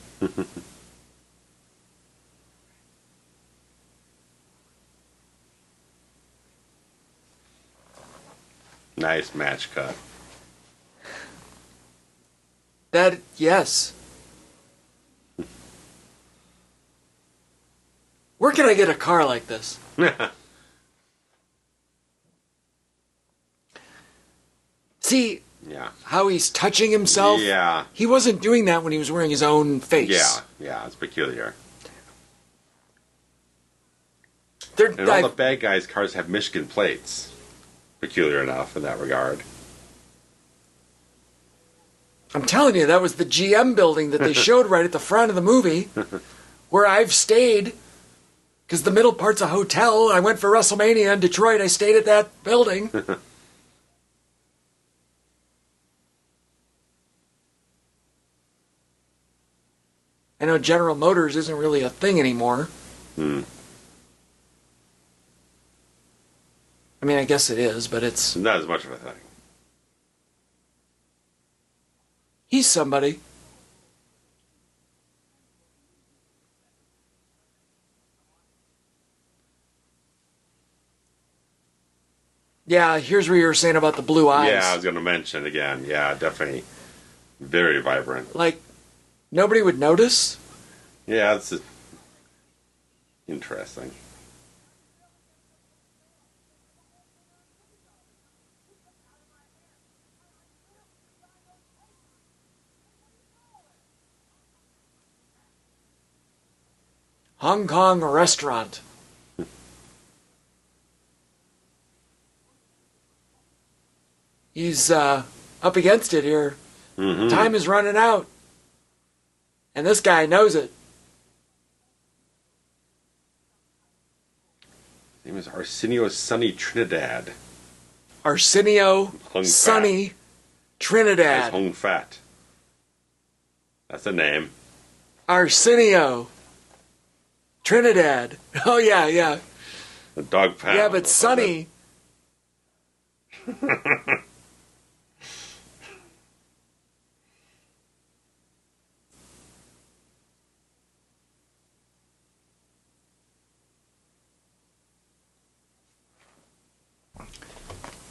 Nice match cut. That, yes. Where can I get a car like this? See Yeah. how he's touching himself? Yeah. He wasn't doing that when he was wearing his own face. Yeah. Yeah. It's peculiar. They're, And all the bad guys' cars have Michigan plates. Peculiar enough in that regard. I'm telling you, that was the GM building that they showed right at the front of the movie, where I've stayed. Because the middle part's a hotel. I went for WrestleMania in Detroit. I stayed at that building. I know General Motors isn't really a thing anymore. Hmm. I mean, I guess it is, but it's... Not as much of a thing. He's somebody. Yeah, here's where you were saying about the blue eyes. Yeah, I was going to mention again. Yeah, definitely very vibrant. Like, nobody would notice? Yeah, it's interesting. Hong Kong restaurant. He's up against it here. Mm-hmm. Time is running out. And this guy knows it. His name is Arsenio Sonny Trinidad. Arsenio Hung Sonny That's Trinidad. Hung Fat. That's a name. Arsenio Trinidad. Oh, yeah, yeah. The dog pound. Yeah, but Sonny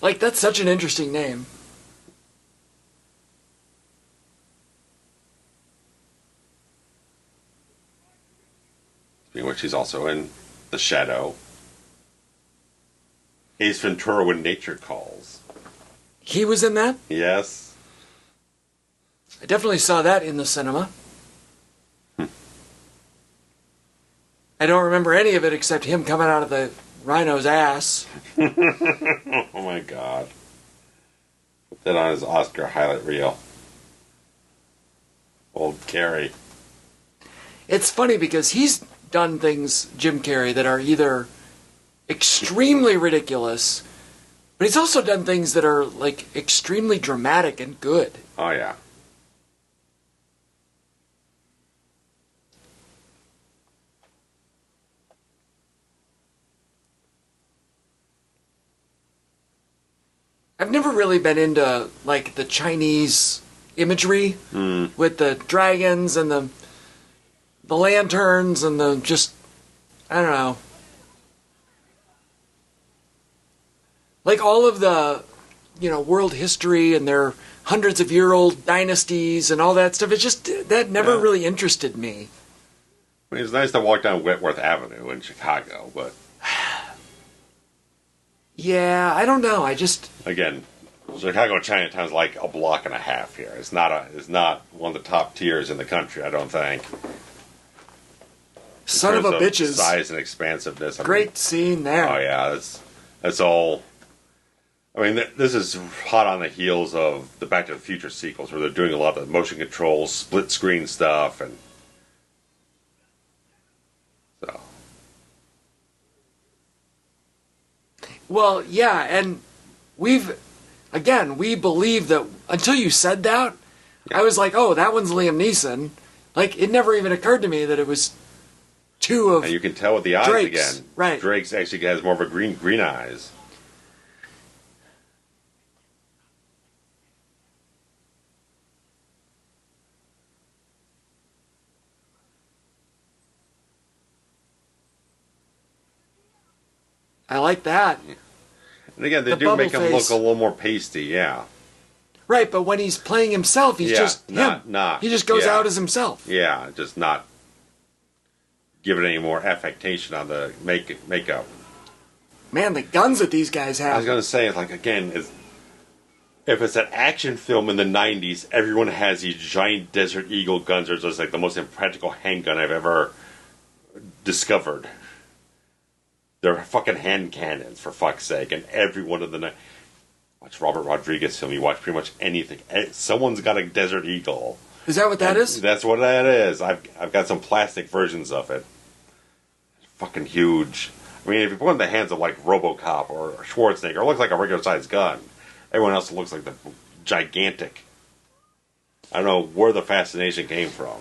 Like, that's such an interesting name. Speaking of which, he's also in The Shadow. Ace Ventura: When Nature Calls. He was in that? Yes. I definitely saw that in the cinema. I don't remember any of it except him coming out of the rhino's ass. Oh my god. Put that on his Oscar highlight reel. Old Carrey. It's funny because he's done things, Jim Carrey, that are either extremely ridiculous, but he's also done things that are, like, extremely dramatic and good. Oh yeah. I've never really been into, like, the Chinese imagery with the dragons and the lanterns and the just, I don't know. Like all of the, world history and their hundreds of year old dynasties and all that stuff, it's just, that never really interested me. I mean, it's nice to walk down Whitworth Avenue in Chicago, but... Yeah, I don't know. I just... Again, Chicago Chinatown's like a block and a half here. It's not one of the top tiers in the country, I don't think. Son of a bitches. Size and expansiveness. Great scene there. Oh yeah, that's all. I mean, this is hot on the heels of the Back to the Future sequels, where they're doing a lot of motion control, split screen stuff, and so. Well, yeah, and we believe that until you said that, I was like, oh, that one's Liam Neeson. Like, it never even occurred to me that it was two of And you can tell with the eyes Drake's. again. Right. Drake's actually has more of a green eyes. I like that. And again, they The do make bubble him face. look a little more pasty, yeah. Right, but when he's playing himself, he's just him. He just goes out as himself. Yeah, just not give it any more affectation on the makeup. Man, the guns that these guys I have. was going to say, it's like, again, if it's an action film in the 90s, everyone has these giant Desert Eagle guns. They're just like the most impractical handgun I've ever discovered. They're fucking hand cannons, for fuck's sake. And every one of the... Watch Robert Rodriguez film. You watch pretty much anything. Someone's got a Desert Eagle. Is that what that is? That's what that is. I've got some plastic versions of it. Fucking huge. I mean, if you put it in the hands of like RoboCop or Schwarzenegger, it looks like a regular sized gun. Everyone else looks like the gigantic. I don't know where the fascination came from.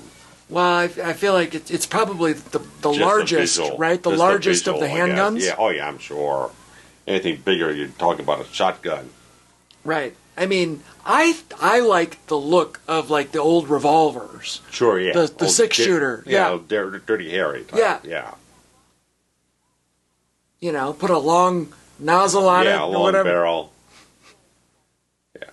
Well, I feel like it's probably the Just largest, the visual. right? The Just largest visual, of the I guess. handguns? Yeah, oh yeah, I'm sure. Anything bigger, you're talking about a shotgun. Right. I mean, I like the look of like the old revolvers. Sure, yeah. The six-shooter. Yeah. Dirty Harry type. Yeah. Yeah. Put a long nozzle on it Yeah, a or long whatever. barrel. Yeah.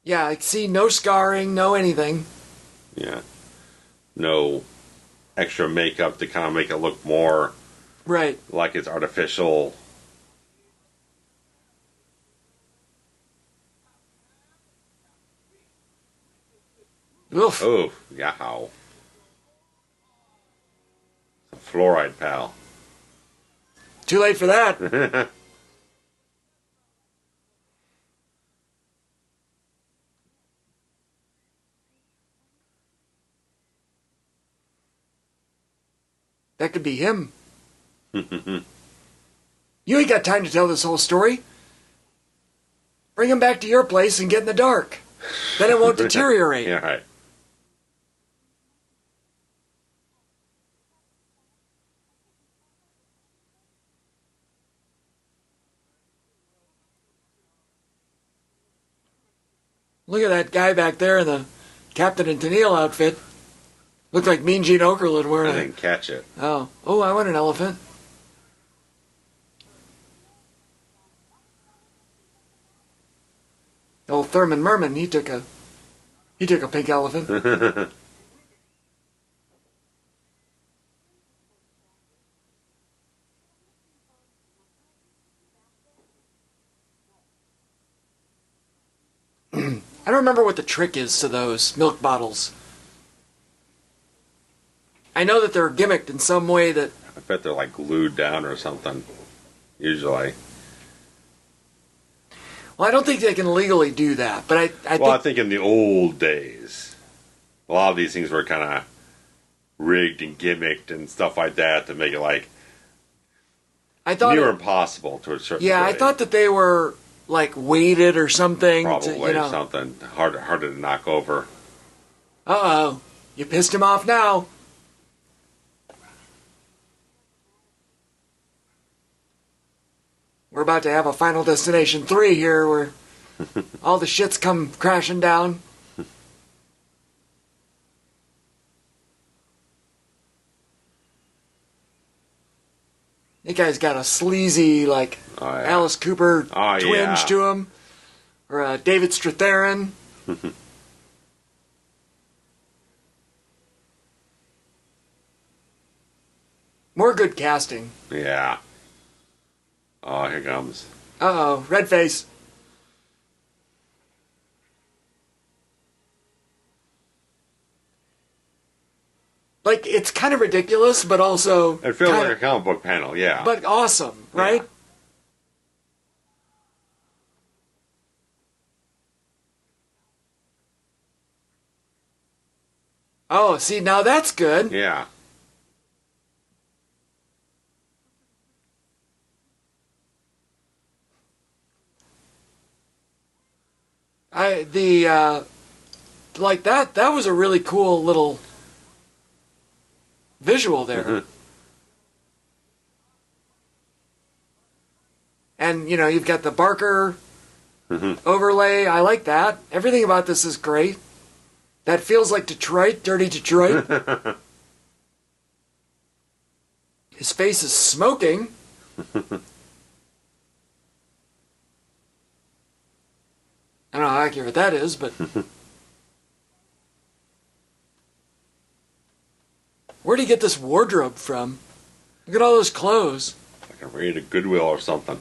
Yeah, I see no scarring, no anything. Yeah. No extra makeup to kind of make it look more Right. like it's artificial. Oof. Oh, yow. Fluoride, pal. Too late for that. That could be him. You ain't got time to tell this whole story. Bring him back to your place and get in the dark. Then it won't deteriorate. Yeah, right. Look at that guy back there in the Captain and Tennille outfit. Looked like Mean Gene Okerlund wearing I didn't catch it. Oh, I want an elephant. Old Thurman Merman, he took a pink elephant. I don't remember what the trick is to those milk bottles. I know that they're gimmicked in some way that... I bet they're like glued down or something. Usually. Well, I don't think they can legally do that, but I think in the old days, a lot of these things were kind of rigged and gimmicked and stuff like that to make it like near impossible to a certain degree. I thought that they were like weighted or something. Probably something harder to knock over. Uh-oh. You pissed him off now. We're about to have a Final Destination 3 here where all the shits come crashing down. That guy's got a sleazy, like, Alice Cooper twinge to him. Or David Strathairn. More good casting. Yeah. Oh, here comes. Uh-oh, red face. Like, it's kind of ridiculous, but also... It feels like a comic book panel, yeah. But awesome, right? Yeah. Oh, see, now that's good. Yeah. Like that was a really cool little visual there. Mm-hmm. And, you've got the Barker overlay. I like that. Everything about this is great. That feels like Detroit, dirty Detroit. His face is smoking. I don't know how accurate that is, but... Where'd he get this wardrobe from? Look at all those clothes. Like a raid at Goodwill or something.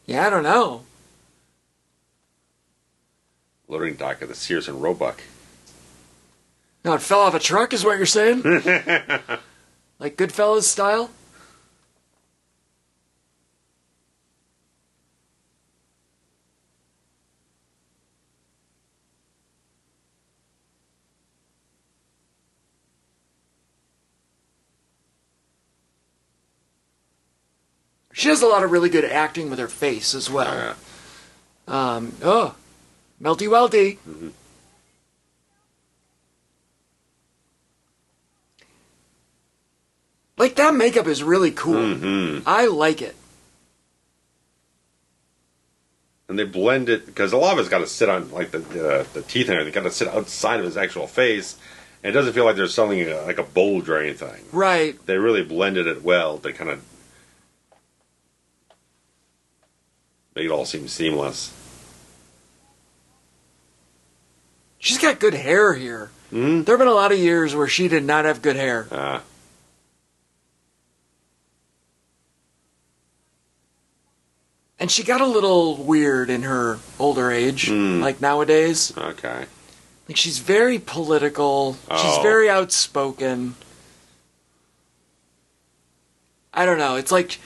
Yeah, I don't know. Loading dock at the Sears and Roebuck. No, it fell off a truck is what you're saying? Like Goodfellas style? She does a lot of really good acting with her face as well. Melty Welty. Mm-hmm. Like, that makeup is really cool. Mm-hmm. I like it. And they blend it, because a lot of it's got to sit on, like, the teeth and everything, got to sit outside of his actual face, and it doesn't feel like there's something like a bulge or anything. Right. They really blended it well to kind of make it all seem seamless. She's got good hair here. Mm-hmm. There have been a lot of years where she did not have good hair. And she got a little weird in her older age, like nowadays. Okay. Like, she's very political. Oh. She's very outspoken. I don't know. It's like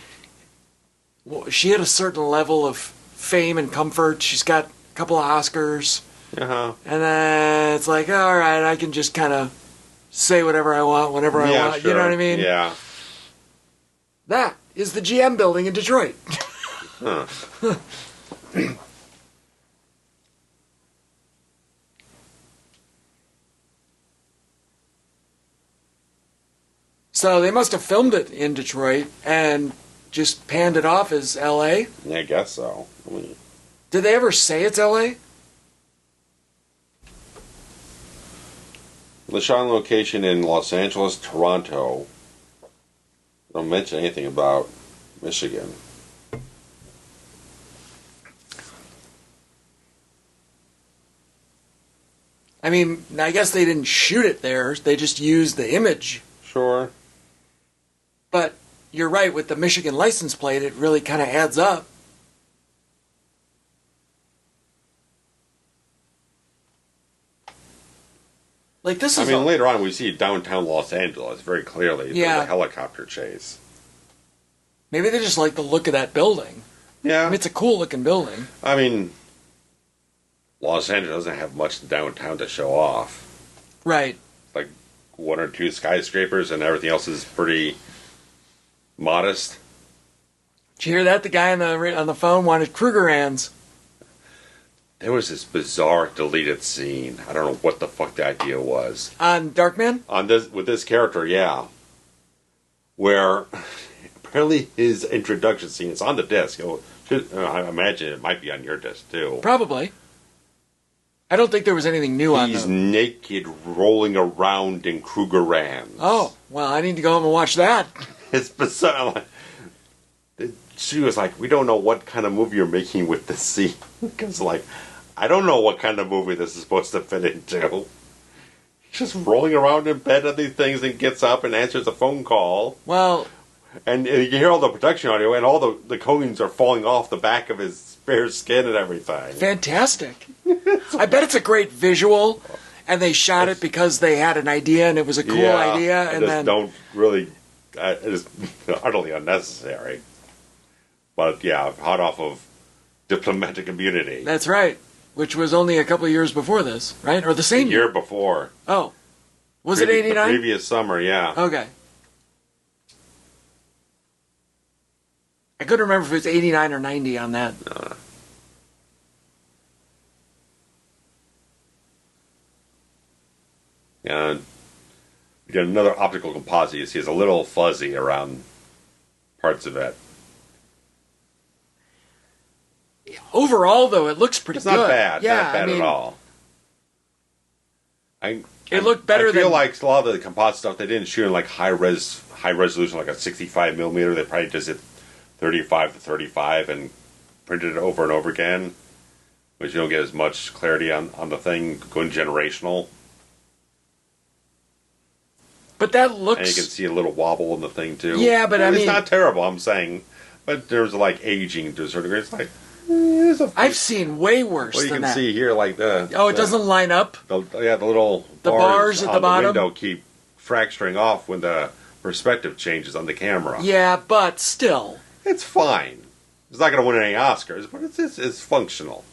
she had a certain level of fame and comfort. She's got a couple of Oscars. Uh-huh. And then it's like, all right, I can just kind of say whatever I want, whenever I want. Sure. You know what I mean? Yeah. That is the GM building in Detroit. Huh. So they must have filmed it in Detroit and just panned it off as L.A.? Yeah, I guess so. Did they ever say it's L.A.? The shot on location in Los Angeles, Toronto. Don't mention anything about Michigan. I mean, I guess they didn't shoot it there. They just used the image. Sure. But you're right, with the Michigan license plate, it really kind of adds up. Like this is. I mean, later on we see downtown Los Angeles very clearly. Yeah. There's a helicopter chase. Maybe they just like the look of that building. Yeah. I mean, it's a cool looking building. I mean, Los Angeles doesn't have much downtown to show off. Right. Like one or two skyscrapers, and everything else is pretty modest. Did you hear that? The guy on the phone wanted Krugerrands. There was this bizarre deleted scene. I don't know what the fuck the idea was. On Darkman? With this character, yeah. Where apparently his introduction scene is on the disc. I imagine it might be on your disc too. Probably. I don't think there was anything new on He's them. naked rolling around in Krugerrands. Oh, well, I need to go home and watch that. It's bizarre. She was like, we don't know what kind of movie you're making with this scene. Because, like, I don't know what kind of movie this is supposed to fit into. Just rolling around in bed on these things and gets up and answers a phone call. Well... And you hear all the production audio, and all the coatings are falling off the back of his bare skin and everything. Fantastic. I bet it's a great visual, and they shot it because they had an idea, and it was a cool idea. And just then don't really... it is utterly unnecessary. But, yeah, hot off of Diplomatic Immunity. That's right. Which was only a couple of years before this, right? Or the same year? Year before. Oh. Was it 89? The previous summer, yeah. Okay. I couldn't remember if it was 89 or 90 on that. And you get another optical composite. You see it's a little fuzzy around parts of it. Overall, though, it looks pretty good. It's not bad. Yeah, not bad at all. It looked better than... I feel like a lot of the composite stuff, they didn't shoot in like high resolution, like a 65 millimeter. They probably just did 35 to 35 and printed it over and over again, which you don't get as much clarity on the thing going generational. But that looks... And you can see a little wobble in the thing, too. Yeah, but I mean... It's not terrible, I'm saying. But there's, like, aging to a certain degree. It's like... I've seen way worse than that. Well, you can see here, like, the... Oh, it doesn't line up? The little the bars at the bottom? The window keep fracturing off when the perspective changes on the camera. Yeah, but still... It's fine. It's not going to win any Oscars, but it's functional.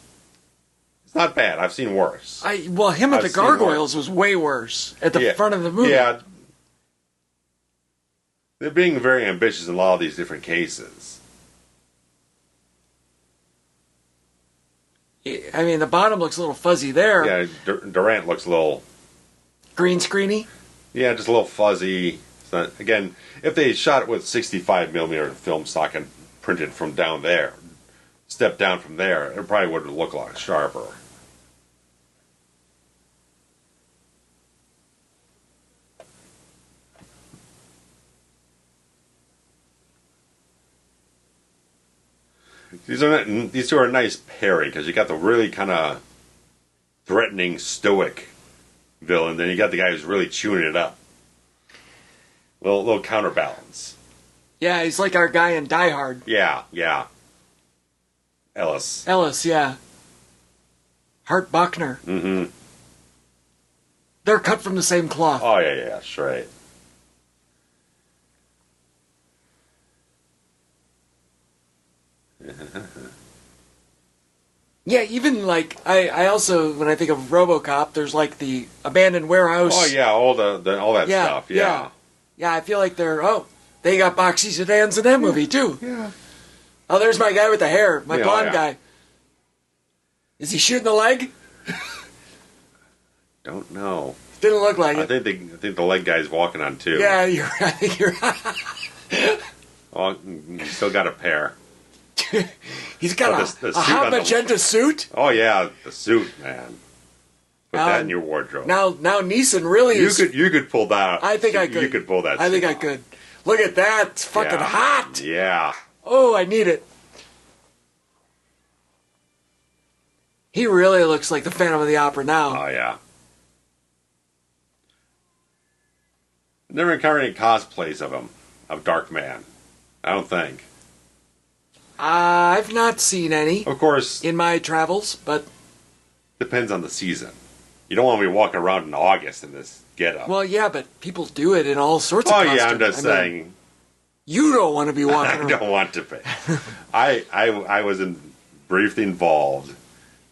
It's not bad. I've seen worse. Him at the Gargoyles was way worse at the front of the movie. Yeah. They're being very ambitious in a lot of these different cases. I mean, the bottom looks a little fuzzy there. Yeah, Durant looks a little... green screeny? Yeah, just a little fuzzy. Again, if they shot it with 65 millimeter film stock and printed from down there, stepped down from there, it probably would look a lot sharper. These two are a nice pairing because you got the really kind of threatening, stoic villain, then you got the guy who's really chewing it up. Little counterbalance. Yeah, he's like our guy in Die Hard. Yeah. Ellis, yeah. Hart Buckner. Mm-hmm. They're cut from the same cloth. Oh, yeah, that's right. Yeah, even like I also when I think of RoboCop, there's like the abandoned warehouse. Oh yeah, all that stuff. Yeah. I feel like they got boxy sedans in that movie too. Yeah. Oh, there's my guy with the hair, my blonde guy. Is he shooting the leg? Don't know. Didn't look like I it. think the leg guy's walking on two. Yeah, I think you're right. Oh, you still got a pair. He's got the a suit hot on the- magenta suit. Oh yeah, the suit, man. Put that in your wardrobe. Now Neeson really is. You could pull that. I think I could. You could pull that. I think suit I off. could. Look at that. It's fucking Yeah. hot. Yeah. Oh, I need it. He really looks like the Phantom of the Opera now. Oh yeah. Never encountered any cosplays of him, of Darkman. I don't think. I've not seen any Of course, in my travels, but depends on the season. You don't want to be walking around in August in this getup. well, yeah, but people do it in all sorts of Oh costumes. yeah, I'm just I mean, saying. you don't want to be walking I around. don't want to be. I was briefly involved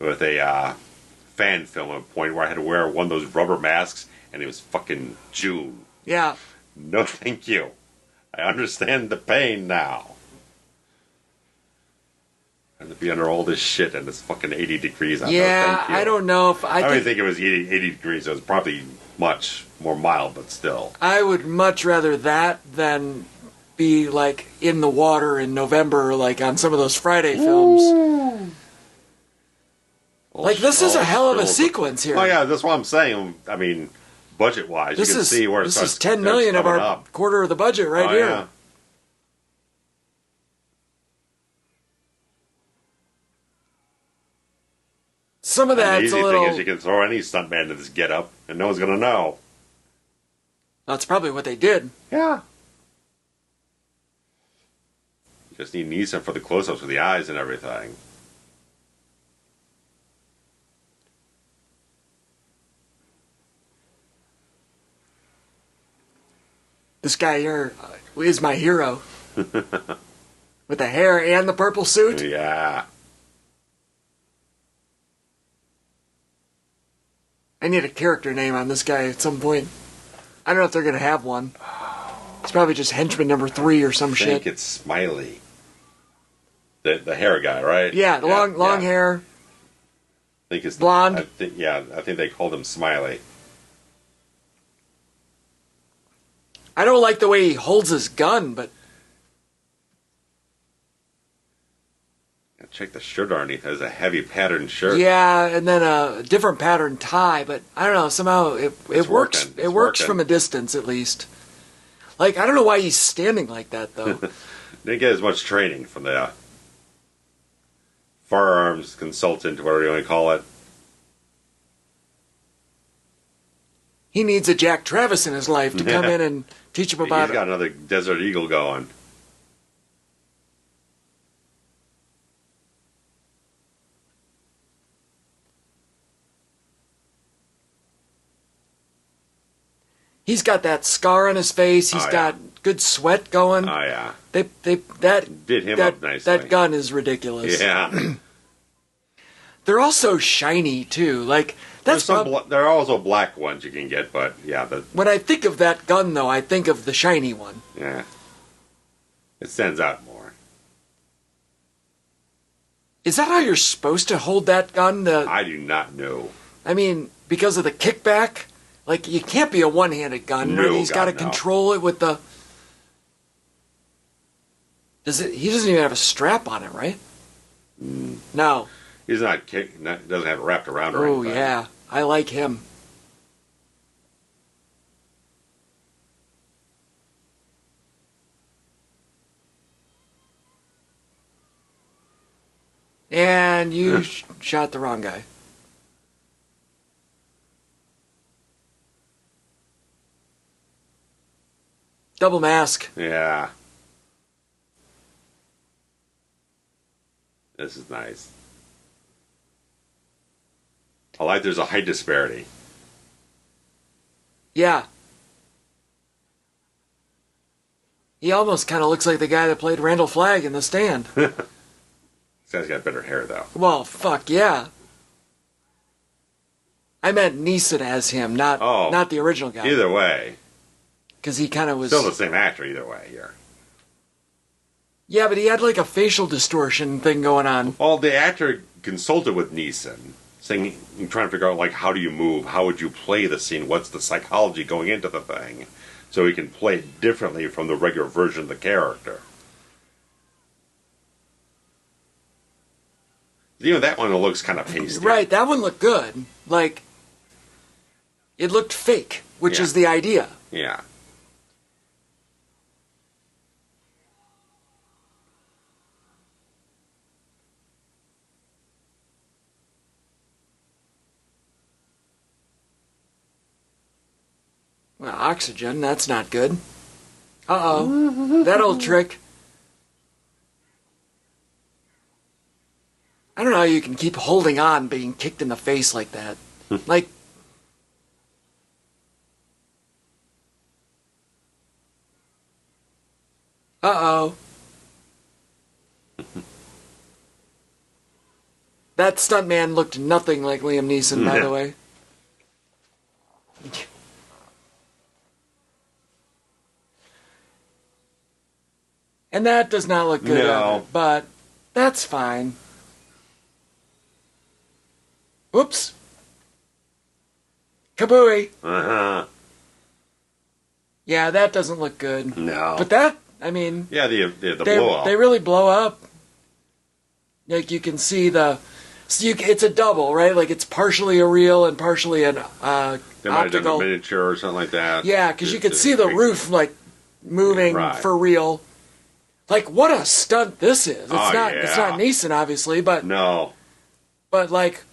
with a fan film at a point where I had to wear one of those rubber masks, and it was fucking June. Yeah. No, thank you. I understand the pain now. And to be under all this shit and it's fucking 80 degrees out. Yeah, no, thank you. I don't know if I don't think it was 80 degrees. It was probably much more mild, but still. I would much rather that than be like in the water in November, like on some of those Friday films. Like this is a hell of a sequence here. Oh yeah, that's what I'm saying. I mean, budget-wise, you can see where it this starts. is $10 million of our up. quarter of the budget right here. Yeah. Some of And that's the easy a little. thing is you can throw any stuntman to this get-up, and no one's gonna know. That's probably what they did. Yeah. You just need Neeson for the close-ups with the eyes and everything. This guy here is my hero. With the hair and the purple suit. Yeah. I need a character name on this guy at some point. I don't know if they're going to have one. It's probably just henchman number 3 or some I shit. think it's Smiley. The hair guy, right? Yeah, the long hair. I think it's Blonde. I think they called him Smiley. I don't like the way he holds his gun, but Check the shirt underneath. There's a heavy patterned shirt. yeah, and then a different pattern tie. But I don't know. Somehow it works. working. It It's works working. from a distance, at least. Like I don't know why he's standing like that though. Didn't get as much training from the firearms consultant, whatever you want to call it. He needs a Jack Travis in his life to come in and teach him about He's got another Desert Eagle going. He's got that scar on his face. He's Oh, yeah. got good sweat going. Oh yeah, That did him that, up nicely. that gun is ridiculous. Yeah. They're also shiny too. Like that's There are also black ones you can get, but yeah, when I think of that gun though, I think of the shiny one. yeah, it stands out more. Is that how you're supposed to hold that gun? I do not know. I mean, because of the kickback, like you can't be a one-handed gun. No, He's got to God, no. control it with the. He doesn't even have a strap on it, right? No. He's not doesn't have it wrapped around or Oh anything. yeah, I like him. And you shot the wrong guy. Double mask. Yeah. This is nice. I like there's a height disparity. Yeah. He almost kind of looks like the guy that played Randall Flagg in The Stand. This guy's got better hair, though. Well, fuck yeah. I meant Neeson as him, not the original guy. Either way. Because he kind of was... Still the same actor, either way, here. Yeah, but he had like a facial distortion thing going on. Well, the actor consulted with Neeson, saying, trying to figure out, like, how do you move? How would you play the scene? What's the psychology going into the thing? So he can play it differently from the regular version of the character. Even that one looks kind of pasty. Right, that one looked good. Like, it looked fake, which is the idea. Yeah. Well, oxygen, that's not good. Uh-oh. That old trick. I don't know how you can keep holding on being kicked in the face like that. Like... Uh-oh. That stuntman looked nothing like Liam Neeson, by the way. And that does not look good either, but that's fine. Whoops. Kabooey. Uh-huh. Yeah, that doesn't look good. No. But that, I mean... Yeah, the blow up. They really blow up. Like, you can see the... So it's a double, right? Like, it's partially a real and partially an They might have done a miniature or something like that. Yeah, because you could see the roof, like, moving for real. Like, what a stunt this is. It's not Neeson, obviously, but... No. But, like,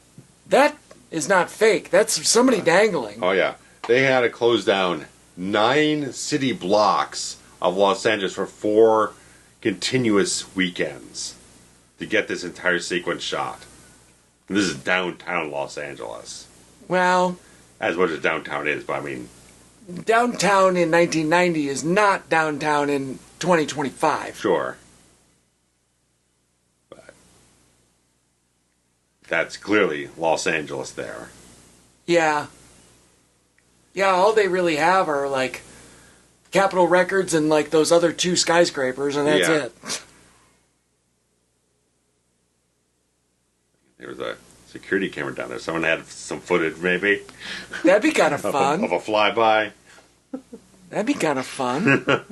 that is not fake. That's somebody dangling. Oh, yeah. They had to close down 9 city blocks of Los Angeles for 4 continuous weekends to get this entire sequence shot. And this is downtown Los Angeles. Well... As much as downtown is, but I mean... Downtown in 1990 is not downtown in 2025. Sure. But that's clearly Los Angeles there. Yeah. Yeah, all they really have are, like, Capitol Records and, like, those other 2 skyscrapers, and that's it. There was a security camera down there. Someone had some footage, maybe. That'd be kind of fun. Of a flyby. That'd be kind of fun.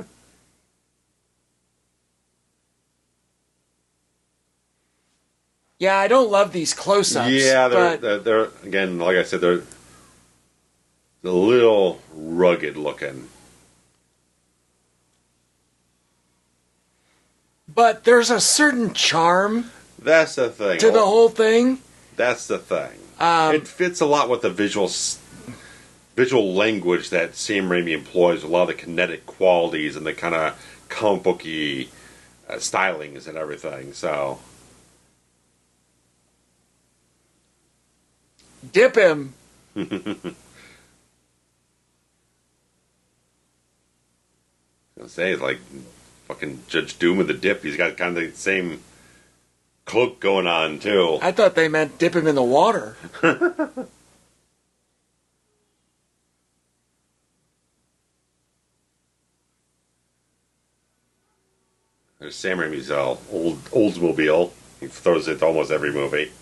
Yeah, I don't love these close-ups. Yeah, they're again, like I said, they're a little rugged looking. But there's a certain charm. That's the thing. To the whole thing. That's the thing. It fits a lot with the visual language that Sam Raimi employs, a lot of the kinetic qualities and the kind of comic booky stylings and everything. So, dip him. I say it's like fucking Judge Doom with the dip. He's got kind of the same cloak going on too. I thought they meant dip him in the water. There's Sam Raimi's Oldsmobile. He throws it to almost every movie.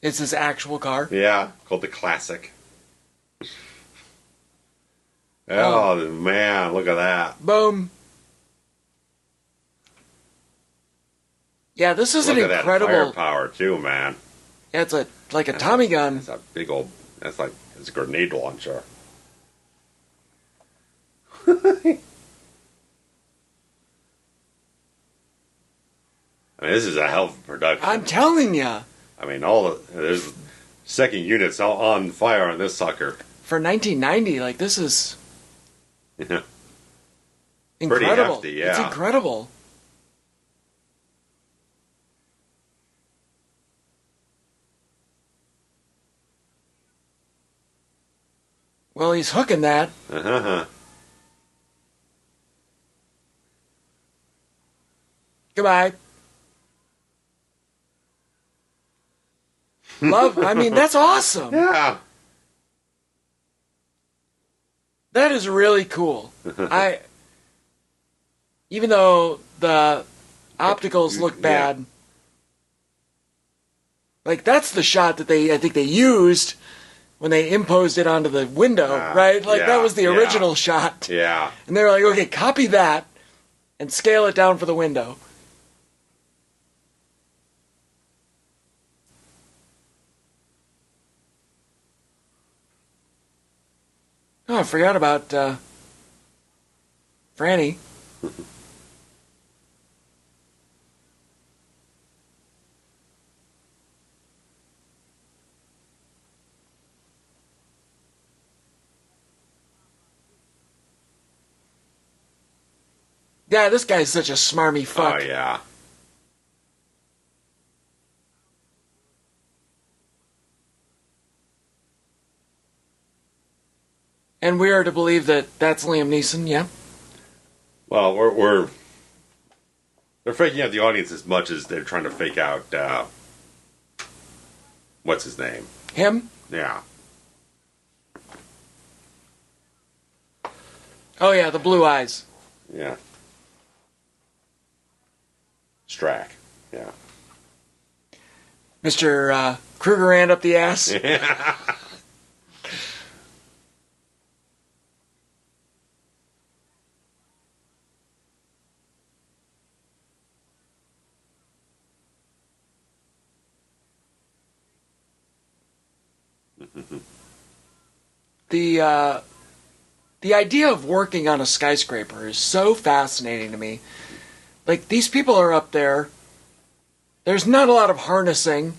It's his actual car? Yeah, called the Classic. Oh, man, look at that. Boom. Yeah, this is an incredible... Look at that firepower, too, man. Yeah, it's like a Tommy gun. That's a big old... It's a grenade launcher. I mean, this is a hell of a production. I'm telling you. I mean, there's second units on fire on this sucker. For 1990, like, this is... Yeah. Incredible. Pretty hefty, yeah. It's incredible. Well, he's hooking that. Uh-huh. Goodbye. Love, I mean, that's awesome. Yeah. That is really cool. Even though the opticals look bad. Yeah. Like, that's the shot that I think they used when they imposed it onto the window, right? Like, that was the original shot. Yeah. And they were like, okay, copy that and scale it down for the window. Oh, I forgot about Franny. Yeah, this guy's such a smarmy fuck. Oh, yeah. And we are to believe that that's Liam Neeson, yeah? Well, they're faking out the audience as much as they're trying to fake out, what's his name? Him? Yeah. Oh, yeah, the blue eyes. Yeah. Strack. Yeah. Mr. Krugerrand up the ass. Yeah. The idea of working on a skyscraper is so fascinating to me. Like, these people are up there. There's not a lot of harnessing.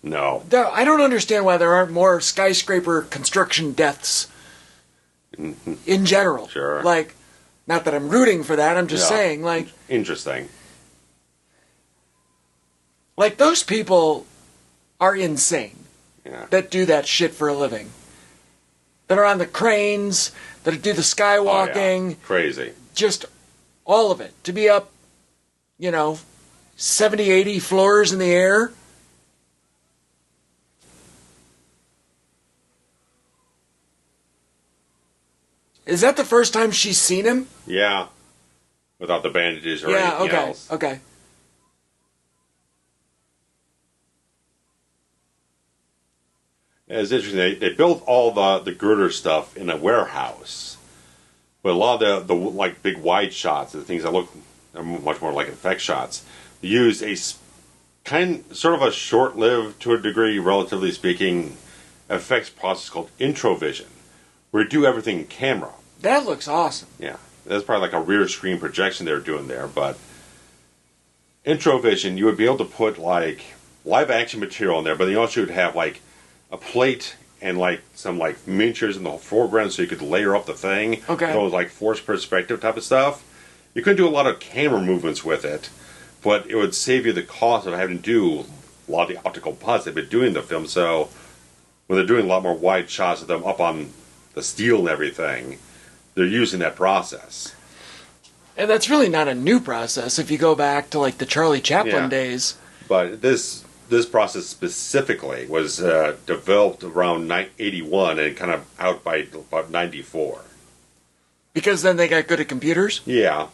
No. I don't understand why there aren't more skyscraper construction deaths in general. Sure. Like, not that I'm rooting for that, I'm just saying, like... Interesting. Like, those people are insane. Yeah. That do that shit for a living. That are on the cranes, that do the skywalking. Oh, yeah. Crazy. Just all of it. To be up, 70, 80 floors in the air. Is that the first time she's seen him? Yeah. Without the bandages or anything else. Okay. It's interesting. They built all the girder stuff in a warehouse, but a lot of the like big wide shots, the things that look much more like effect shots, use a sort of a short-lived, to a degree, relatively speaking, effects process called introvision, where you do everything in camera. That looks awesome. Yeah, that's probably like a rear screen projection they were doing there, but introvision, you would be able to put like live action material in there, but you also would have like a plate and like some like miniatures in the foreground so you could layer up the thing. Okay. Those like forced perspective type of stuff. You couldn't do a lot of camera movements with it, but it would save you the cost of having to do a lot of the optical pods they've been doing in the film. So when they're doing a lot more wide shots of them up on the steel and everything, they're using that process. And that's really not a new process if you go back to like the Charlie Chaplin days. But this process specifically was developed around 81 and kind of out by about 94. Because then they got good at computers? Yeah.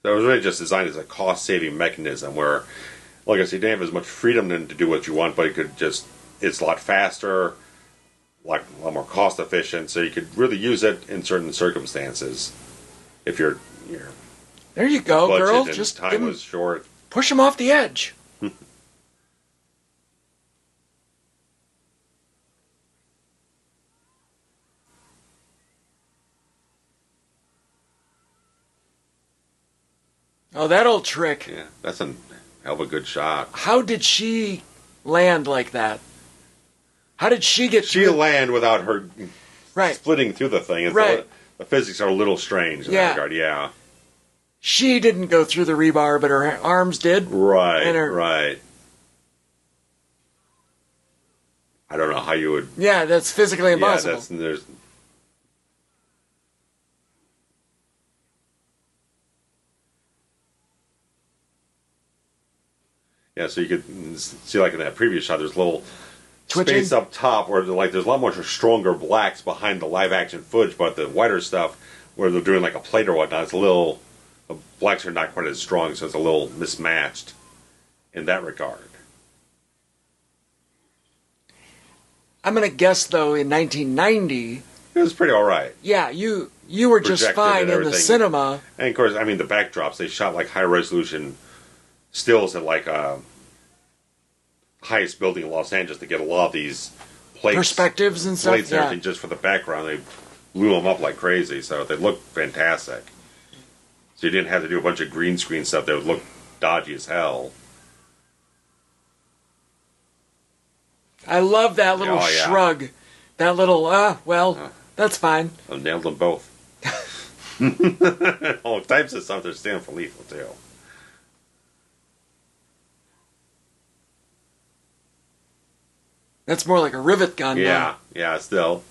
So it was really just designed as a cost-saving mechanism where, like I said, you didn't have as much freedom to do what you want, but it's a lot faster, like a lot more cost-efficient, so you could really use it in certain circumstances if your there you go, budget girl. and Just time was short. Push him off the edge. Oh, that old trick. Yeah, that's a hell of a good shot. How did she land like that? How did she get She land without her splitting through the thing. Right. The physics are a little strange in that regard, yeah. She didn't go through the rebar, but her arms did. Right, right. I don't know how you would... Yeah, that's physically impossible. Yeah, yeah, so you could see, like in that previous shot, there's a little space up top where there's a lot more stronger blacks behind the live action footage, but the whiter stuff where they're doing like a plate or whatnot, it's a little, the blacks are not quite as strong, so it's a little mismatched in that regard. I'm going to guess, though, in 1990... It was pretty alright. Yeah, you were just fine in the cinema. And of course, I mean, the backdrops, they shot like high-resolution stills at like highest building in Los Angeles to get a lot of these plates. Perspectives and stuff, plates and everything just for the background. They blew them up like crazy, so they looked fantastic. So you didn't have to do a bunch of green screen stuff that would look dodgy as hell. I love that little shrug. That little, that's fine. I nailed them both. All types of stuff that stand for lethal, too. That's more like a rivet gun. Yeah, though. Yeah, still.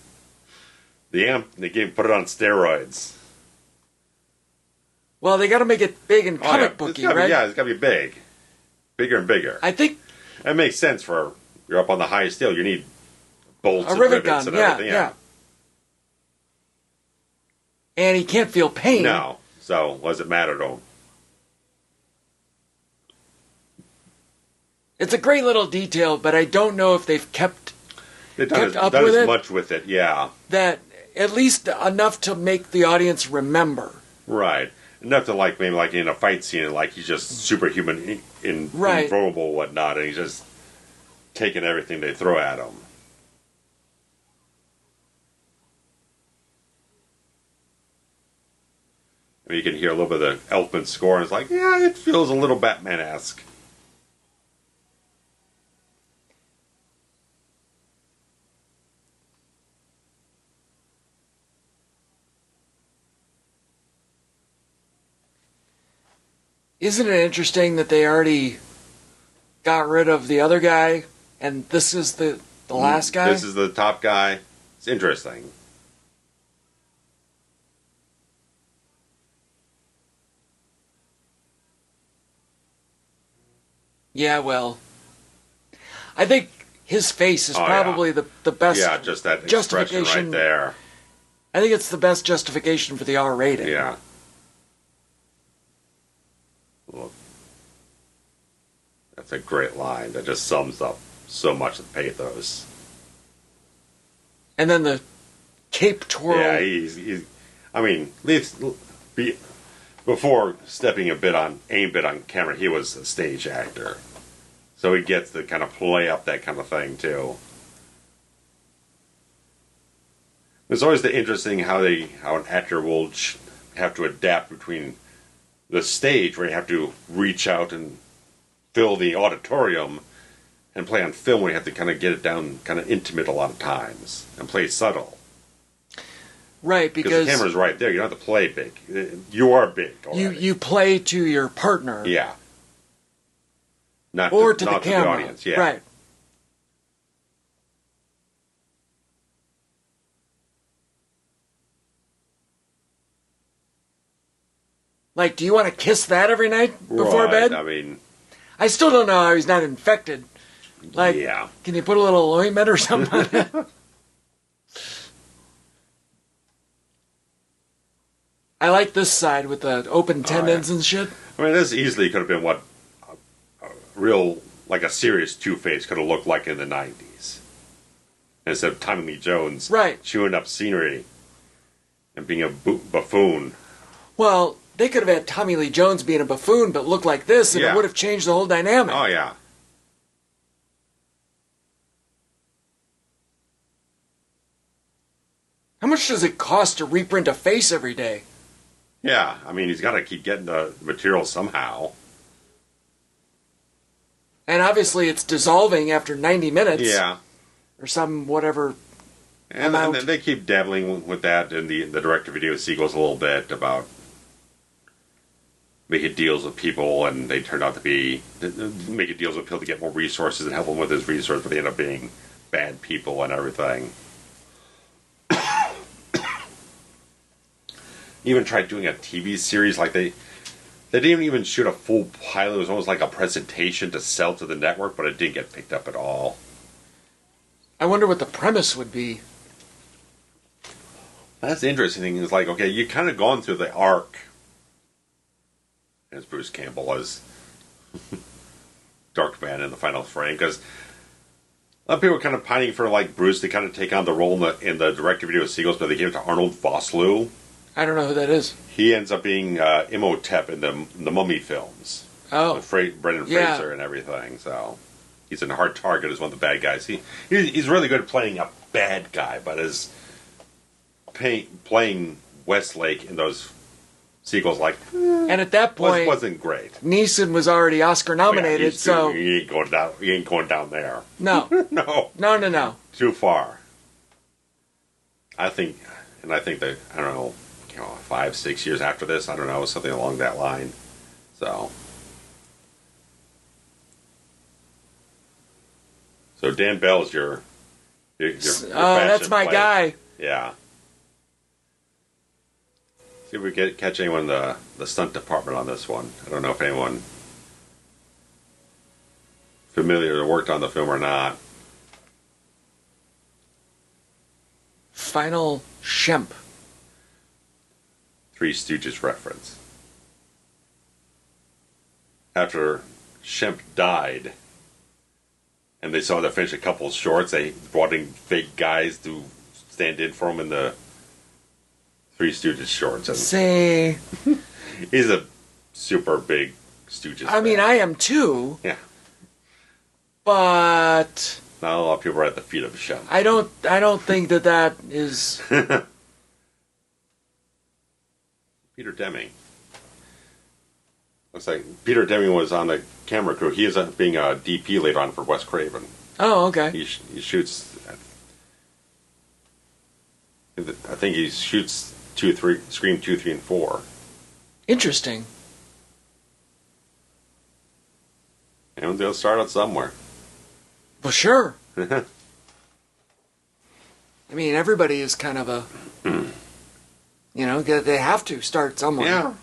The amp, they put it on steroids. Well, they got to make it big and comic booky, right? Yeah, it's got to be big. Bigger and bigger. I think... That makes sense for... You're up on the highest hill, you need bolts and rivet rivets gun, and everything. Yeah. And he can't feel pain. No. So, what does it matter to him? It's a great little detail, but I don't know if they've kept up with it. Much with it, yeah. That at least enough to make the audience remember. Right. Enough to like maybe like in a fight scene, like he's just superhuman, invulnerable, and whatnot, and he's just taking everything they throw at him. I mean, you can hear a little bit of the Elfman score, and it's like, yeah, it feels a little Batman-esque. Isn't it interesting that they already got rid of the other guy, and this is the last guy? This is the top guy. It's interesting. Yeah, well, I think his face is probably the best. Yeah, just that expression right there. I think it's the best justification for the R rating. Yeah. Look, that's a great line that just sums up so much of the pathos. And then the cape twirl. Yeah, he's I mean, before stepping a bit on camera, he was a stage actor. So he gets to kind of play up that kind of thing, too. It's always the interesting how an actor will have to adapt between the stage, where you have to reach out and fill the auditorium, and play on film, where you have to kind of get it down kind of intimate a lot of times, and play subtle. Right, because the camera's right there. You don't have to play big. You are big already. You play to your partner. Yeah. Not to the camera. The audience, yeah. Right. Like, do you want to kiss that every night before bed? I mean... I still don't know how he's not infected. Like, yeah. Can you put a little ointment or something on it? I like this side with the open tendons and shit. I mean, this easily could have been what a real, like a serious Two-Face could have looked like in the 90s. Instead of Tommy Lee Jones chewing up scenery and being a buffoon. Well, they could have had Tommy Lee Jones being a buffoon, but look like this, and it would have changed the whole dynamic. Oh, yeah. How much does it cost to reprint a face every day? Yeah, I mean, he's got to keep getting the material somehow. And obviously it's dissolving after 90 minutes. Yeah. Or some whatever and they keep dabbling with that in the direct-to-video sequels a little bit about making deals with people, and they turned out to be making deals with people to get more resources and help him with his resources, but they end up being bad people and everything. Even tried doing a TV series, like they didn't even shoot a full pilot. It was almost like a presentation to sell to the network, but it didn't get picked up at all. I wonder what the premise would be. That's the interesting thing. Is like, okay, you kind of gone through the arc as Bruce Campbell as Darkman in the final frame, because a lot of people are kind of pining for like Bruce to kind of take on the role in the direct-to-video sequels, but they gave it to Arnold Vosloo. I don't know who that is. He ends up being Imhotep in the Mummy films. Oh, With Brendan Fraser and everything. So he's in Hard Target as one of the bad guys. He's really good at playing a bad guy, but as playing Westlake in those sequels, like, and at that point, wasn't great. Neeson was already Oscar nominated, so he ain't going down. He ain't going down there. No, no. Too far. I think that, I don't know, 5-6 years after this, I don't know, something along that line. So Dan Bell's your that's my guy. Yeah. See if we catch anyone in the stunt department on this one. I don't know if anyone familiar or worked on the film or not. Final Shemp. Three Stooges reference. After Shemp died, and they saw to finish a couple of shorts, they brought in fake guys to stand in for him in the Three Stooges shorts. And say, he's a super big Stooges fan. I mean, I am too. Yeah. But not a lot of people are at the feet of Shemp. I don't think that is Peter Deming. Looks like Peter Deming was on the camera crew. He is being a DP later on for Wes Craven. Oh, okay. He shoots. I think he shoots Scream 2, 3, and 4. Interesting. And they'll start out somewhere. Well, sure. I mean, everybody is kind of a, they have to start somewhere. Yeah.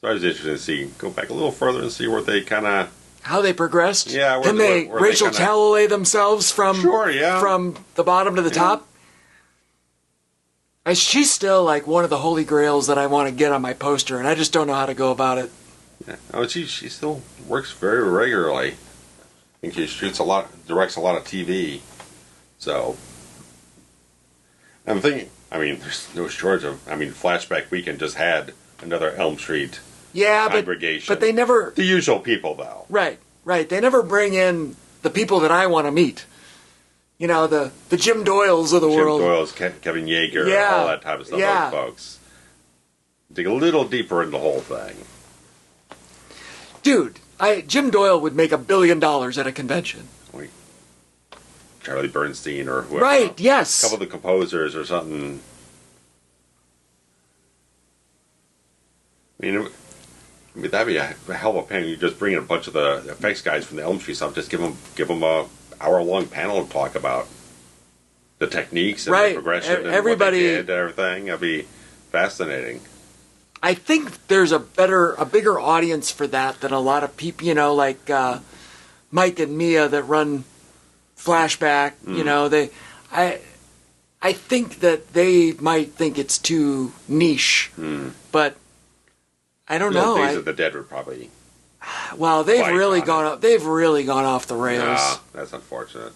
So I was interested to go back a little further and see where they kind of... How they progressed? Yeah. Can they Rachel Talalay themselves from from the bottom to the top? She's still like one of the holy grails that I want to get on my poster, and I just don't know how to go about it. Yeah. Oh, she still works very regularly. I think she shoots a lot, directs a lot of TV. So I'm thinking, there's no shortage of, Flashback Weekend just had another Elm Street congregation. But they never... The usual people, though. Right. They never bring in the people that I want to meet. The Jim Doyles of the world. Jim Doyle's, Kevin Yeager, all that type of stuff, those folks. Dig a little deeper into the whole thing. Dude, Jim Doyle would make $1 billion at a convention. Charlie Bernstein or whoever. Right, yes. A couple of the composers or something. That'd be a hell of a pain. You just bring in a bunch of the effects guys from the Elm Street stuff. Just give them a hour-long panel and talk about the techniques and the progression and everybody, what they did and everything. That'd be fascinating. I think there's a bigger audience for that than a lot of people, like Mike and Mia that run Flashback. I think that they might think it's too niche, but I don't know. Days of the Dead would probably. Well, they've really gone up. They've really gone off the rails. Yeah, that's unfortunate.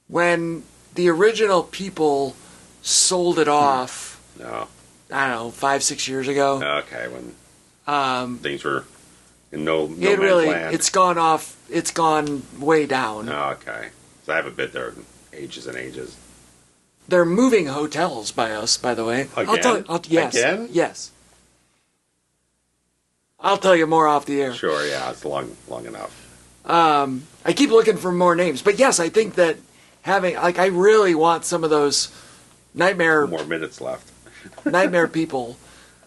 When the original people sold it off, no, I don't know, 5-6 years ago. Okay, when things were in no man's land. It's gone off. It's gone way down. Okay, so I haven't been there in ages and ages. They're moving hotels by us, by the way. Again? Yes. Again? Yes. I'll tell you more off the air. Sure, yeah, it's long enough. I keep looking for more names, but yes, I think that I really want some of those nightmare... More minutes left. nightmare people,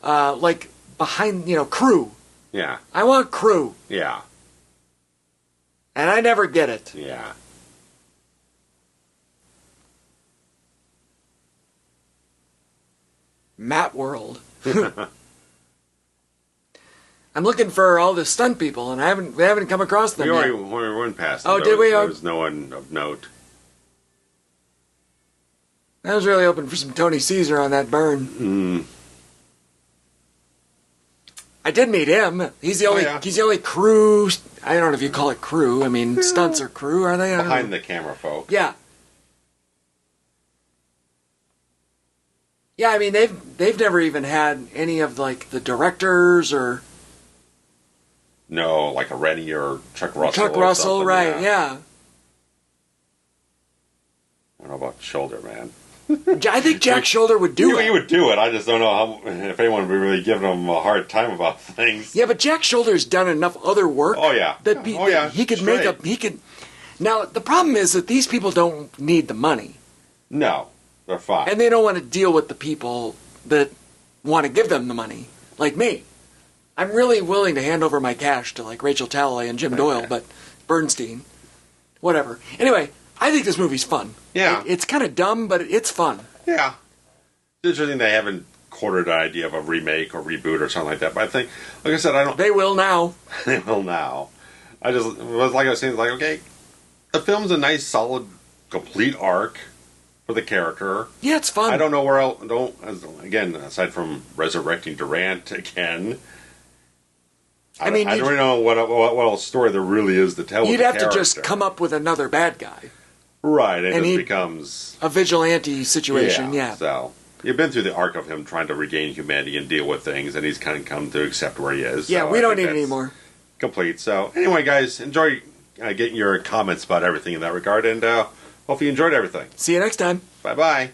behind, crew. Yeah. I want crew. Yeah. And I never get it. Yeah. Matt World. I'm looking for all the stunt people, and we haven't come across them yet. We went past them. Oh, did we? There was no one of note. I was really hoping for some Tony Caesar on that burn. Mm. I did meet him. He's the only. He's the only crew. I don't know if you call it crew. I mean, stunts are crew, are they? Behind the camera folk. Yeah. Yeah, I mean they've never even had any of like the directors or. No, like a Rennie or Chuck Russell. Chuck Russell, right? Yeah. I don't know about Shoulder, man. I think Jack Shoulder would do it. He would do it. I just don't know if anyone would be really giving him a hard time about things. Yeah, but Jack Shoulder's done enough other work. Oh yeah. That he could make up. He could. Now the problem is that these people don't need the money. No, they're fine, and they don't want to deal with the people that want to give them the money, like me. I'm really willing to hand over my cash to like Rachel Talalay and Jim Doyle, but Bernstein, whatever. Anyway, I think this movie's fun. Yeah. It's kind of dumb, but it's fun. Yeah. It's interesting they haven't quartered the idea of a remake or reboot or something like that. But I think, like I said, I don't... They will now. They will now. I was saying, like, okay, the film's a nice, solid, complete arc for the character. Yeah, it's fun. I don't know where else... Again, aside from resurrecting Durant again... I don't really know what else story there really is to tell. You'd have to just come up with another bad guy. Right, and it becomes... a vigilante situation, yeah. So, you've been through the arc of him trying to regain humanity and deal with things, and he's kind of come to accept where he is. Yeah, so we don't need any more. Complete. So, anyway, guys, enjoy getting your comments about everything in that regard, and hope you enjoyed everything. See you next time. Bye-bye.